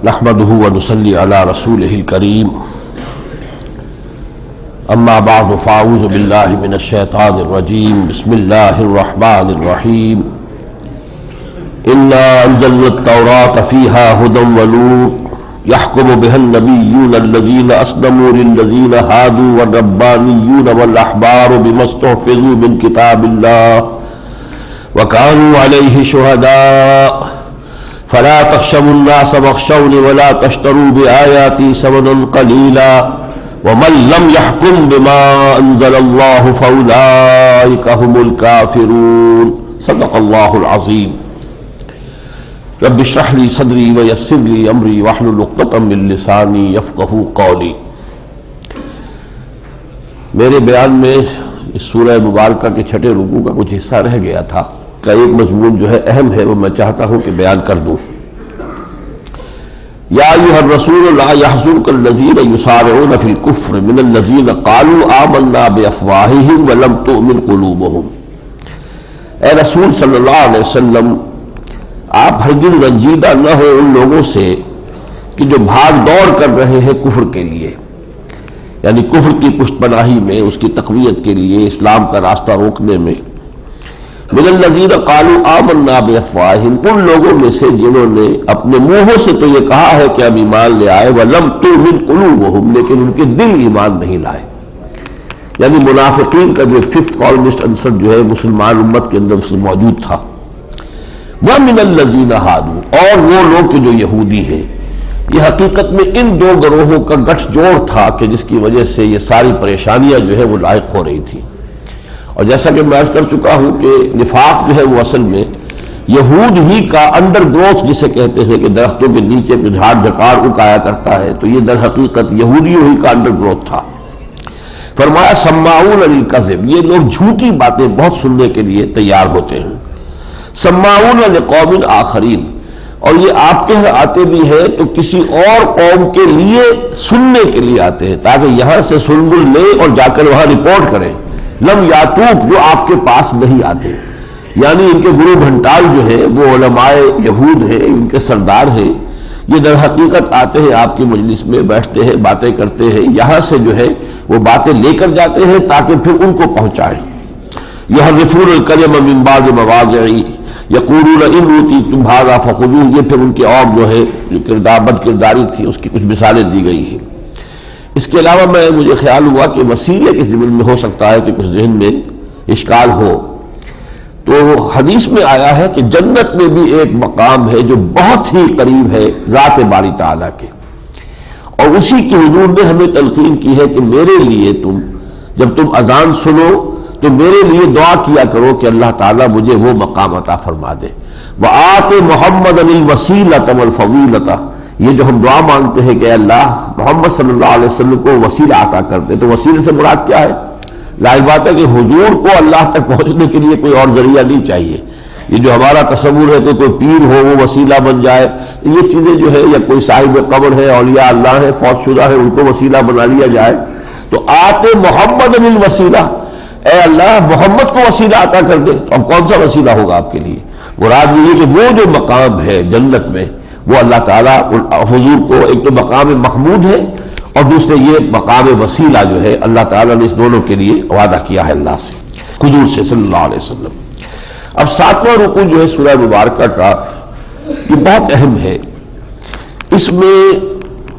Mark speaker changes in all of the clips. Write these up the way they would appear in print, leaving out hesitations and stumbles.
Speaker 1: نحمده ونصلي على رسوله الكريم اما بعد فاعوذ بالله من الشيطان الرجيم بسم الله الرحمن الرحيم انا انزلنا التوراة فيها هدى ونور يحكم بها النبيون الذين اسلموا للذين هادوا والربانيون والاحبار بما استحفظوا من كتاب الله وكانوا عليه شهداء فلا تخشوا الناس واخشوني ولا تشتروا بآياتي ثمنا قليلا ومن لم يحكم بما انزل الله فاولئك هم الكافرون صدق الله العظيم رب اشرح لي صدري ويسر لي امري واحلل عقدة من لساني يفقهوا قولي. میرے بیان میں اس سورہ مبارکہ کے چھٹے رکوع کا کچھ حصہ رہ گیا تھا کا ایک مضمون جو ہے اہم ہے وہ میں چاہتا ہوں کہ بیان کر دوں. یا ایھا الرسول لا یحزنک الذین یسارعون فی الکفر من الذین قالوا آمنا بافواہہم ولم تؤمن قلوبہم. اے رسول صلی اللہ علیہ وسلم آپ ہرگز رنجیدہ نہ ہو ان لوگوں سے کہ جو بھاگ دوڑ کر رہے ہیں کفر کے لیے، یعنی کفر کی پشت پناہی میں، اس کی تقویت کے لیے، اسلام کا راستہ روکنے میں. من الذین قالوا آمنا بافواہہم، ان لوگوں میں سے جنہوں نے اپنے منہوں سے تو یہ کہا ہے کہ ہم ایمان لے آئے، ولم تؤمن قلوبہم، لیکن ان کے دل ایمان نہیں لائے. یعنی منافقین کا جو ففتھ کالمسٹ عنصر جو ہے مسلمان امت کے اندر سے موجود تھا. وَمِنَ الَّذِينَ هَادُوا، اور وہ لوگ کہ جو یہودی ہیں. یہ حقیقت میں ان دو گروہوں کا گٹھ جوڑ تھا کہ جس کی وجہ سے یہ ساری پریشانیاں جو ہے وہ لاحق ہو رہی تھی. اور جیسا کہ میں عرض کر چکا ہوں کہ نفاق جو ہے وہ اصل میں یہود ہی کا انڈر گروتھ جسے کہتے ہیں کہ درختوں کے نیچے پہ جھاڑ جھکاڑ اگایا کرتا ہے، تو یہ در حقیقت یہودیوں ہی کا انڈر گروتھ تھا. فرمایا سماعون للکذب، یہ لوگ جھوٹی باتیں بہت سننے کے لیے تیار ہوتے ہیں. سماعون لقوم آخرین، اور یہ آپ کے یہاں آتے بھی ہیں تو کسی اور قوم کے لیے سننے کے لیے آتے ہیں تاکہ یہاں سے سن بل لیں اور جا کر وہاں رپورٹ کریں. لم یاتوک، جو آپ کے پاس نہیں آتے، یعنی ان کے گرو بھنٹال جو ہے وہ علماء یہود ہیں، ان کے سردار ہیں. یہ در حقیقت آتے ہیں آپ کی مجلس میں، بیٹھتے ہیں، باتیں کرتے ہیں، یہاں سے جو ہے وہ باتیں لے کر جاتے ہیں تاکہ پھر ان کو پہنچائیں. یحرفون الکلم من بعد مواضعہ یقولون ان اوتیتم ھذا فخذوہ، یہ پھر ان کی اور جو ہے جو بد کرداری تھی اس کی کچھ مثالیں دی گئی ہیں. اس کے علاوہ مجھے خیال ہوا کہ وسیلے کے ضمن میں ہو سکتا ہے کہ کچھ ذہن میں اشکال ہو. تو حدیث میں آیا ہے کہ جنت میں بھی ایک مقام ہے جو بہت ہی قریب ہے ذات باری تعالیٰ کے، اور اسی کی حضور نے ہمیں تلقین کی ہے کہ میرے لیے جب تم اذان سنو تو میرے لیے دعا کیا کرو کہ اللہ تعالیٰ مجھے وہ مقام عطا فرما دے. وآت محمد الوسیلۃ والفضیلۃ، یہ جو ہم دعا مانگتے ہیں کہ اے اللہ محمد صلی اللہ علیہ وسلم کو وسیلہ عطا کر دے، تو وسیلے سے مراد کیا ہے؟ ظاہر بات ہے کہ حضور کو اللہ تک پہنچنے کے لیے کوئی اور ذریعہ نہیں چاہیے. یہ جو ہمارا تصور ہے کہ کوئی پیر ہو وہ وسیلہ بن جائے، یہ چیزیں جو ہے، یا کوئی صاحب قبر ہے، اولیاء اللہ ہے، فوت شدہ ہے، ان کو وسیلہ بنا لیا جائے. تو آتے محمد الوسیلہ، اے اللہ محمد کو وسیلہ عطا کر دے. تو اب کون سا وسیلہ ہوگا آپ کے لیے؟ مراد یہ کہ وہ جو مقام ہے جنت میں وہ اللہ تعالیٰ حضور کو ایک تو مقام محمود ہے اور دوسرے یہ مقام وسیلہ جو ہے اللہ تعالیٰ نے اس دونوں کے لیے وعدہ کیا ہے اللہ سے، حضور سے صلی اللہ علیہ وسلم. اب 7واں رکوع جو ہے سورہ مبارکہ کا یہ بہت اہم ہے. اس میں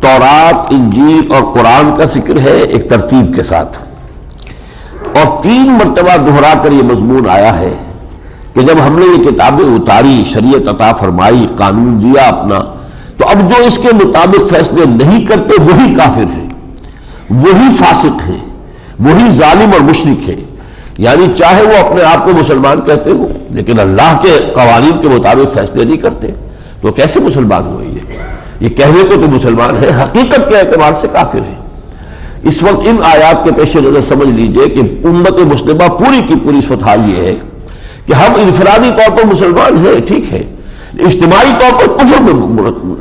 Speaker 1: تورات، انجیل اور قرآن کا ذکر ہے ایک ترتیب کے ساتھ، اور 3 مرتبہ دہرا کر یہ مضمون آیا ہے کہ جب ہم نے یہ کتابیں اتاری، شریعت عطا فرمائی، قانون دیا اپنا، تو اب جو اس کے مطابق فیصلے نہیں کرتے وہی کافر ہیں، وہی فاسق ہیں، وہی ظالم اور مشرک ہیں. یعنی چاہے وہ اپنے آپ کو مسلمان کہتے ہو لیکن اللہ کے قوانین کے مطابق فیصلے نہیں کرتے تو کیسے مسلمان ہوئے؟ یہ کہنے کو تو مسلمان ہے، حقیقت کے اعتبار سے کافر ہے. اس وقت ان آیات کے پیش نظر سمجھ لیجئے کہ امت مسلمہ پوری کی پوری صورتحال یہ ہے کہ ہم انفرادی طور پر مسلمان ہیں، ٹھیک ہے، اجتماعی طور پر کفر میں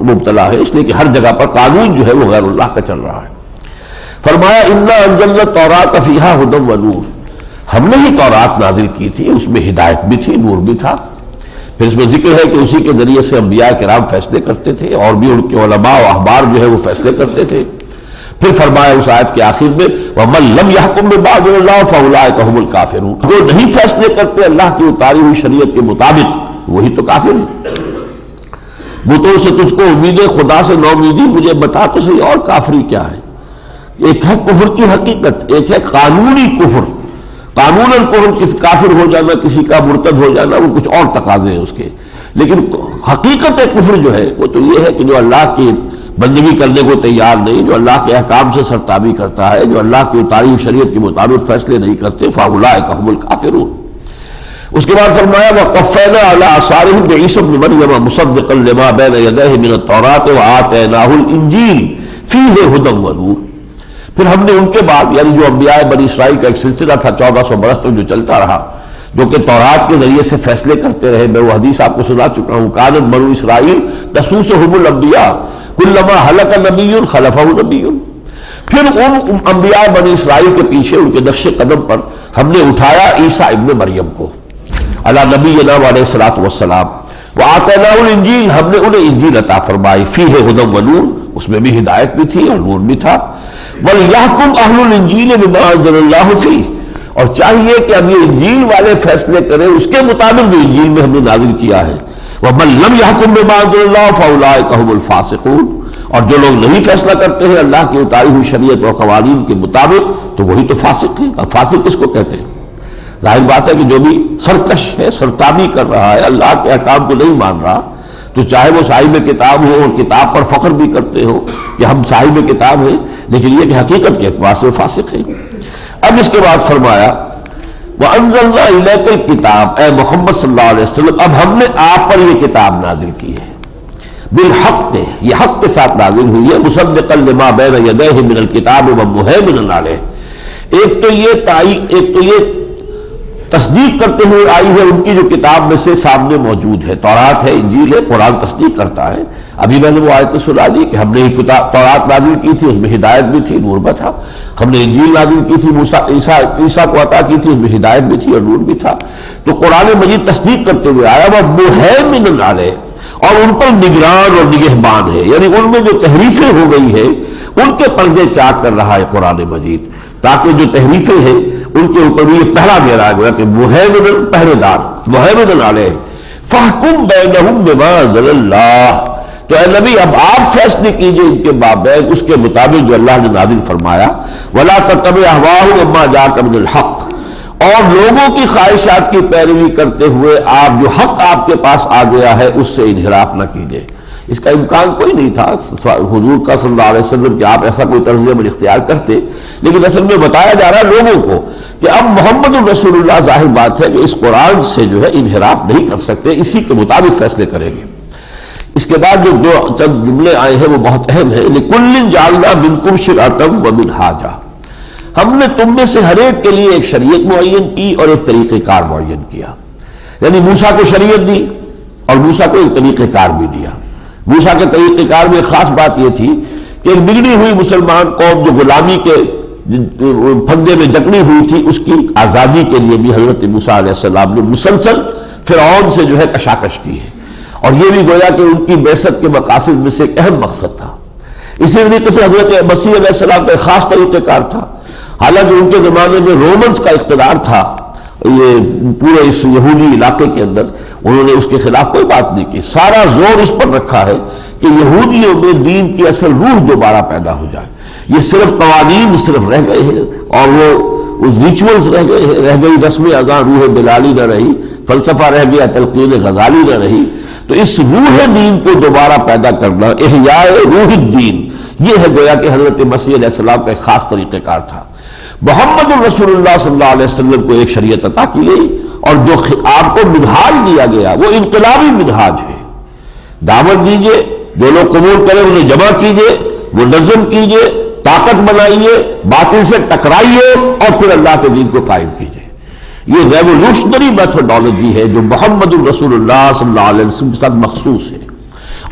Speaker 1: مبتلا ہے، اس لیے کہ ہر جگہ پر قانون جو ہے وہ غیر اللہ کا چل رہا ہے. فرمایا انا انزلنا التوراۃ فیہا ھدی ونور، ہم نے ہی تورات نازل کی تھی، اس میں ہدایت بھی تھی، نور بھی تھا. پھر اس میں ذکر ہے کہ اسی کے ذریعے سے انبیاء کرام فیصلے کرتے تھے اور بھی ان کے علماء و احبار جو ہے وہ فیصلے کرتے تھے. پھر فرمایا اس آیت کے آخر میں وَمَن لَمْ يَحْكُم بِمَا أَنزَلَ اللَّهُ فَأُولَٰئِكَ هُمُ الْكَافِرُونَ. جو نہیں فیصلے کرتے اللہ کی اتاری ہوئی شریعت کے مطابق وہی تو کافر ہے. بتوں سے تجھ کو امید خدا سے نو امیدی، مجھے بتا تو صحیح اور کافری کیا ہے. ایک ہے کفر کی حقیقت، ایک ہے قانونی کفر. قانوناً کافر ہو جانا، کسی کا مرتد ہو جانا، وہ کچھ اور تقاضے ہیں اس کے. لیکن حقیقت کفر جو ہے وہ تو یہ ہے کہ جو اللہ کی بندگی کرنے کو تیار نہیں، جو اللہ کے احکام سے سرتابی کرتا ہے، جو اللہ کی اتاری ہوئی شریعت کے مطابق فیصلے نہیں کرتے، فَأُولَٰئِكَ هُمُ الْكَافِرُونَ. اس کے بعد فرمایا وَقَفَّيْنَا عَلَىٰ آثَارِهِم بِعِیسَىٰ ابْنِ مَرْیَمَ مُصَدِّقًا لِمَا بَیْنَ یَدَیْهِ مِنَ التَّوْرَاةِ وَآتَیْنَاهُ الْإِنجِیلَ فِیہِ ھُدًى وَنُورٌ. پھر ہم نے ان کے بعد یعنی جو انبیاء بنی اسرائیل کا ایک سلسلہ تھا 1400 برس تک جو چلتا رہا، جو کہ تورات کے ذریعے سے فیصلے کرتے رہے. میں وہ حدیث آپ کو سنا چکا ہوں، کانت بنو اسرائیل تسوسہم الانبیاء کلما ہلک نبی خلفہ نبی. پھر ان انبیاء بنی اسرائیل کے پیچھے ان کے نقش قدم پر ہم نے اٹھایا عیسیٰ ابن مریم کو علی نبینا علیہ الصلوۃ والسلام. وآتیناہ الانجیل، ہم نے انہیں انجیل عطا فرمائی، فیہ ھدی ونور، اس میں بھی ہدایت بھی تھی اور نور بھی تھا. وَلْيَحْكُمْ أَهْلُ الْإِنجِيلِ بِمَا أَنزَلَ اللَّهُ فِيهِ، اور چاہیے کہ اب یہ انجیل والے فیصلے کریں اس کے مطابق جو انجیل میں ہم نے نازل کیا ہے. وَمَن لَّمْ يَحْكُم بِمَا أَنزَلَ اللَّهُ فَأُولَٰئِكَ هُمُ الْفَاسِقُونَ، اور جو لوگ نہیں فیصلہ کرتے ہیں اللہ کی اتاری ہوئی شریعت اور قوانین کے مطابق تو وہی تو فاسق ہے. اور فاسق کس کو کہتے ہیں؟ ظاہر بات ہے کہ جو بھی سرکش ہے، سرتابی کر رہا ہے، اللہ کے احکام کو نہیں مان رہا، تو چاہے وہ صاحب کتاب ہو اور کتاب پر فخر بھی کرتے ہو کہ ہم صاحب کتاب ہیں، لیکن یہ کہ حقیقت کے اعتبار سے فاسق ہے. اب اس کے بعد فرمایا وَأَنزَلْنَا إِلَيْكَ الْكِتَابَ، اے محمد صلی اللہ علیہ وسلم اب ہم نے آپ پر یہ کتاب نازل کی ہے. بالحق، یہ حق کے ساتھ نازل ہوئی ہے. مصدقا لما بین یدیہ من الکتاب ومہیمنا علیہ. ایک تو یہ تصدیق کرتے ہوئے آئی ہے ان کی جو کتاب میں سے سامنے موجود ہے. تورات ہے، انجیل ہے، قرآن تصدیق کرتا ہے. ابھی میں نے وہ آیت سنا دی کہ ہم نے یہ کتاب تورات نازل کی تھی، اس میں ہدایت بھی تھی، نور بھی تھا. ہم نے انجیل نازل کی تھی، عیسیٰ کو عطا کی تھی، اس میں ہدایت بھی تھی اور نور بھی تھا. تو قرآن مجید تصدیق کرتے ہوئے آیا وہ مہیمن علیہ، اور ان پر نگران اور نگہبان ہے. یعنی ان میں جو تحریفیں ہو گئی ہے ان کے پردے چاک کر رہا ہے قرآن مجید، تاکہ جو تحریفیں ہیں ان کے اوپر بھی یہ پہرا دے رہا ہے کہ مہیمن، پہرے دار، مہیمن علیہ. فاحکم بینہم بما انزل اللہ، تو اے نبی اب آپ فیصلے کیجئے ان کے مابین اس کے مطابق جو اللہ نے نازل فرمایا. ولا تتبع اہواءہم عما جاءک من الحق، اور لوگوں کی خواہشات کی پیروی کرتے ہوئے آپ جو حق آپ کے پاس آ گیا ہے اس سے انحراف نہ کیجئے. اس کا امکان کوئی نہیں تھا حضور کا صلی اللہ علیہ وسلم کہ آپ ایسا کوئی طرز عمل اختیار کرتے، لیکن اصل میں بتایا جا رہا ہے لوگوں کو کہ اب محمد الرسول اللہ ظاہر بات ہے کہ اس قرآن سے جو ہے انحراف نہیں کر سکتے، اسی کے مطابق فیصلے کریں گے. اس کے بعد جو چند جملے آئے ہیں وہ بہت اہم ہیں. لِكُلٍّ جَعَلْنَا مِنكُمْ شِرْعَةً وَمِنْهَاجًا، ہم نے تم میں سے ہر ایک کے لیے ایک شریعت معین کی اور ایک طریقہ کار معین کیا. یعنی موسیٰ کو شریعت دی اور موسیٰ کو ایک طریقہ کار بھی دیا. موسیٰ کے طریقہ کار میں ایک خاص بات یہ تھی کہ ایک بگڑی ہوئی مسلمان قوم جو غلامی کے پھندے میں جکڑی ہوئی تھی اس کی آزادی کے لیے بھی حضرت موسیٰ علیہ السلام نے مسلسل فرعون سے جو ہے کشاکش کی ہے. اور یہ بھی گویا کہ ان کی بعثت کے مقاصد میں سے ایک اہم مقصد تھا. اسی طریقے سے حضرت مسیح علیہ السلام کا ایک خاص طریقہ کار تھا. حالانکہ ان کے زمانے میں رومنز کا اقتدار تھا یہ پورے اس یہودی علاقے کے اندر، انہوں نے اس کے خلاف کوئی بات نہیں کی. سارا زور اس پر رکھا ہے کہ یہودیوں میں دین کی اصل روح دوبارہ پیدا ہو جائے. یہ صرف قوانین صرف رہ گئے ہیں اور وہ ریچولز رہ گئے ہیں، رہ گئی رسم اذان، روح بلالی نہ رہی، فلسفہ رہ گیا، تلقین غزالی نہ رہی. تو اس روح دین کو دوبارہ پیدا کرنا، احیاء روح الدین، یہ ہے گویا کہ حضرت مسیح علیہ السلام کا ایک خاص طریقہ کار تھا. محمد الرسول اللہ صلی اللہ علیہ وسلم کو ایک شریعت عطا کی گئی اور جو آپ کو منہاج دیا گیا وہ انقلابی منہاج ہے. دعوت دیجئے، جو لوگ قبول کریں انہیں جمع کیجئے، منظم کیجئے، طاقت بنائیے، باطل سے ٹکرائیے اور پھر اللہ کے دین کو قائم کیجئے. یہ ریولوشنری میتھڈالوجی ہے جو محمد الرسول اللہ صلی اللہ علیہ وسلم کے ساتھ مخصوص ہے.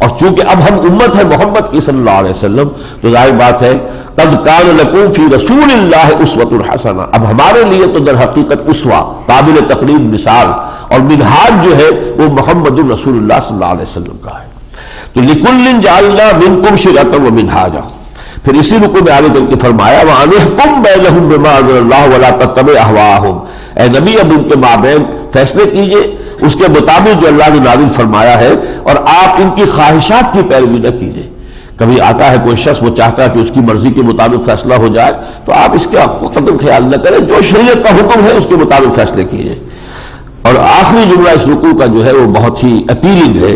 Speaker 1: اور چونکہ اب ہم امت ہے محمد کی صلی اللہ علیہ وسلم، تو ظاہر بات ہے قد کان لکم فی رسول اللہ اسوۃ حسنہ، اب ہمارے لیے تو در حقیقت اسوہ، قابل تقلید مثال اور منہاج جو ہے وہ محمد رسول اللہ صلی اللہ علیہ وسلم کا ہے۔ تو لکل جعلنا منکم شرعۃ ومنہاجا، پھر اسی رکوع میں آگے چل کے فرمایا وَأَنِ احْكُم بَيْنَهُم بِمَا أَنزَلَ اللَّهُ وَلَا تَتَّبِعْ أَهْوَاءَهُمْ، اے نبی اب ان کے مابین فیصلے کیجئے اس کے مطابق جو اللہ نے نازل فرمایا ہے، اور آپ ان کی خواہشات کی پیروی نہ کیجئے۔ کبھی آتا ہے کوئی شخص، وہ چاہتا ہے کہ اس کی مرضی کے مطابق فیصلہ ہو جائے، تو آپ اس کا قدر خیال نہ کریں، جو شریعت کا حکم ہے اس کے مطابق فیصلے کیجئے۔ اور آخری جملہ اس رکوع کا جو ہے وہ بہت ہی اپیلنگ ہے،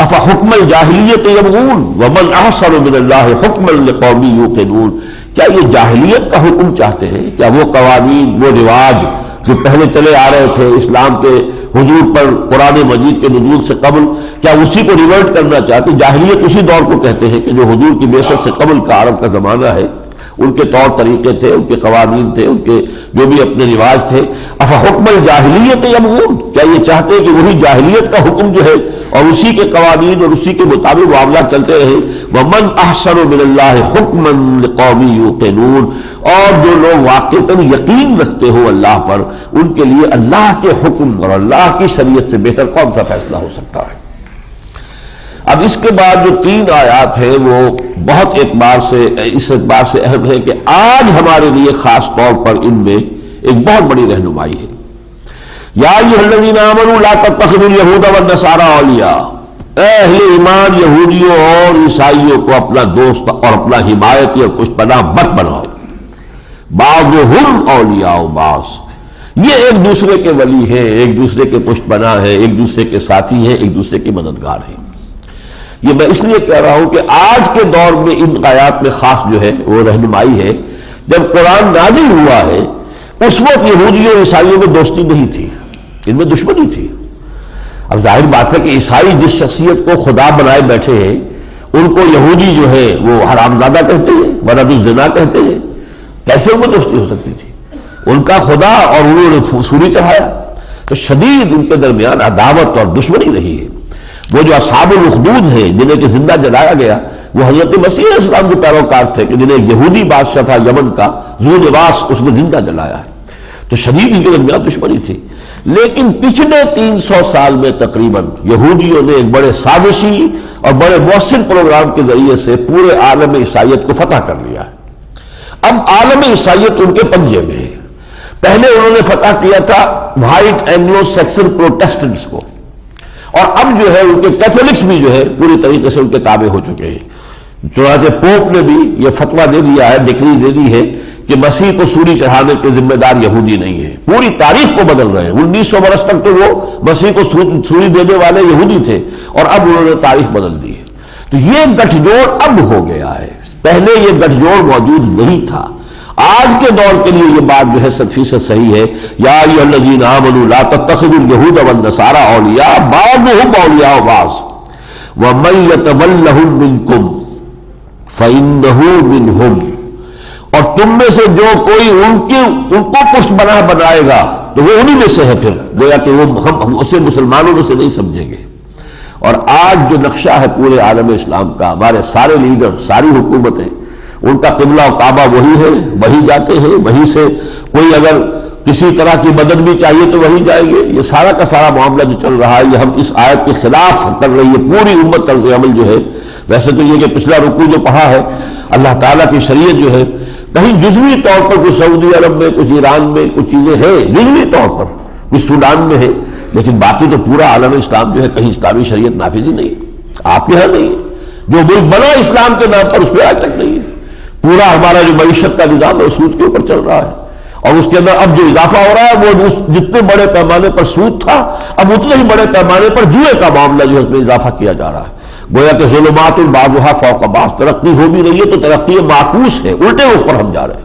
Speaker 1: افحکم الجاہلیت یبغون ومن احسن من اللہ حکما لقوم یوقنون، کیا یہ جاہلیت کا حکم چاہتے ہیں؟ کیا وہ قوانین، وہ رواج جو پہلے چلے آ رہے تھے اسلام کے حضور پر قرآن مجید کے نزول سے قبل، کیا اسی کو ریورٹ کرنا چاہتے؟ جاہلیت اسی دور کو کہتے ہیں کہ جو حضور کی بعثت سے قبل کا عرب کا زمانہ ہے، ان کے طور طریقے تھے، ان کے قوانین تھے، ان کے جو بھی اپنے رواج تھے۔ افحکم الجاہلیت یبغون، کیا یہ چاہتے ہیں کہ وہی جاہلیت کا حکم جو ہے اور اسی کے قوانین اور اسی کے مطابق معاملات چلتے رہے؟ ومن احسن من اللہ حکما لقوم یوقنون، اور جو لوگ واقعتاً یقین رکھتے ہو اللہ پر، ان کے لیے اللہ کے حکم اور اللہ کی شریعت سے بہتر کون سا فیصلہ ہو سکتا ہے؟ اب اس کے بعد جو 3 آیات ہیں وہ بہت اس اعتبار سے اہم ہے کہ آج ہمارے لیے خاص طور پر ان میں ایک بہت بڑی رہنمائی ہے۔ یا ایھا الذین آمنوا لا تتخذوا اليہود والنصارى اولیاء، اے اہل ایمان یہودیوں اور عیسائیوں کو اپنا دوست اور اپنا حمایتی اور پشت پناہ مت بناؤ۔ بعضهم اولیاء بعض، یہ ایک دوسرے کے ولی ہیں، ایک دوسرے کے پشت پناہ ہیں، ایک دوسرے کے ساتھی ہیں، ایک دوسرے کے مددگار ہیں۔ یہ میں اس لیے کہہ رہا ہوں کہ آج کے دور میں ان آیات میں خاص جو ہے وہ رہنمائی ہے۔ جب قرآن نازل ہوا ہے اس وقت یہودیوں اور عیسائیوں میں دوستی نہیں تھی، ان میں دشمنی تھی۔ اب ظاہر بات ہے کہ عیسائی جس شخصیت کو خدا بنائے بیٹھے ہیں ان کو یہودی جو ہے وہ حرامزادہ کہتے ہیں، ولد الزنا کہتے ہیں، کیسے ان میں دوستی ہو سکتی تھی؟ ان کا خدا اور انہوں نے سوری چڑھایا، تو شدید ان کے درمیان عداوت اور دشمنی رہی ہے۔ وہ جو اصحاب الاخدود ہیں جنہیں کہ زندہ جلایا گیا، وہ حضرت مسیح علیہ السلام کے پیروکار تھے کہ جنہیں یہودی بادشاہ تھا یمن کا ذو نواس، اس نے زندہ جلایا ہے، تو شدید ان کے درمیان دشمنی تھی۔ لیکن پچھلے 300 سال میں تقریباً یہودیوں نے ایک بڑے سازشی اور بڑے مؤثر پروگرام کے ذریعے سے پورے عالم عیسائیت کو فتح کر لیا ہے۔ اب عالم عیسائیت ان کے پنجے میں ہے۔ پہلے انہوں نے فتح کیا تھا وائٹ اینگلو سیکسن پروٹیسٹنٹس کو، اور اب جو ہے ان کے کیتھولکس بھی جو ہے پوری طریقے سے ان کے تابع ہو چکے ہیں۔ چنانچہ پوپ نے بھی یہ فتویٰ دے دیا ہے، ڈکری دے دی ہے کہ مسیح کو سوری چڑھانے کے ذمہ دار یہودی نہیں ہے۔ پوری تاریخ کو بدل رہے ہیں۔ 1900 برس تک تو وہ مسیح کو سوری دینے والے یہودی تھے، اور اب انہوں نے تاریخ بدل دی ہے۔ تو یہ گٹھ جوڑ اب ہو گیا ہے، پہلے یہ گٹھ جوڑ موجود نہیں تھا۔ آج کے دور کے لیے یہ بات جو ہے 100% صحیح ہے۔ یا ایھا الذین آمنوا لا تتخذوا اليہود والنصارى اولیاء بعضهم اولیاء بعض ومن یتولھم منکم فإنہ منہم، اور تم میں سے جو کوئی ان کو پشت بنا بنائے گا تو وہ انہی میں سے ہے، پھر گویا کہ وہ ہم اسے مسلمانوں میں سے نہیں سمجھیں گے۔ اور آج جو نقشہ ہے پورے عالم اسلام کا، ہمارے سارے لیڈر، ساری حکومتیں، ان کا قبلہ و کعبہ وہی ہے، وہی جاتے ہیں، وہی سے کوئی اگر کسی طرح کی مدد بھی چاہیے تو وہی جائیں گے۔ یہ سارا کا سارا معاملہ جو چل رہا ہے یہ ہم اس آیت کے خلاف کر رہی ہے پوری امت۔ طرز عمل جو ہے، ویسے تو یہ کہ پچھلا رکوع جو پڑھا ہے، اللہ تعالیٰ کی شریعت جو ہے کہیں جزوی طور پر کچھ سعودی عرب میں، کچھ ایران میں کچھ چیزیں ہیں جزوی طور پر، کچھ سوڈان میں ہے، لیکن باقی تو پورا عالم اسلام جو ہے کہیں اسلامی شریعت نافذ ہی نہیں، آپ کے یہاں نہیں ہے۔ جو ملک بنا اسلام کے نام پر اس پہ آج تک نہیں ہے۔ پورا ہمارا جو معیشت کا نظام ہے سود کے اوپر چل رہا ہے، اور اس کے اندر اب جو اضافہ ہو رہا ہے وہ جتنے بڑے پیمانے پر سود تھا، اب اتنے ہی بڑے پیمانے پر جوئے کا معاملہ جو ہے اس میں اضافہ کیا جا رہا ہے۔ گویا کہ ظلمات بعضها فوق بعض، ترقی ہو بھی رہی ہے تو ترقی معکوس ہے، الٹے اوپر ہم جا رہے ہیں۔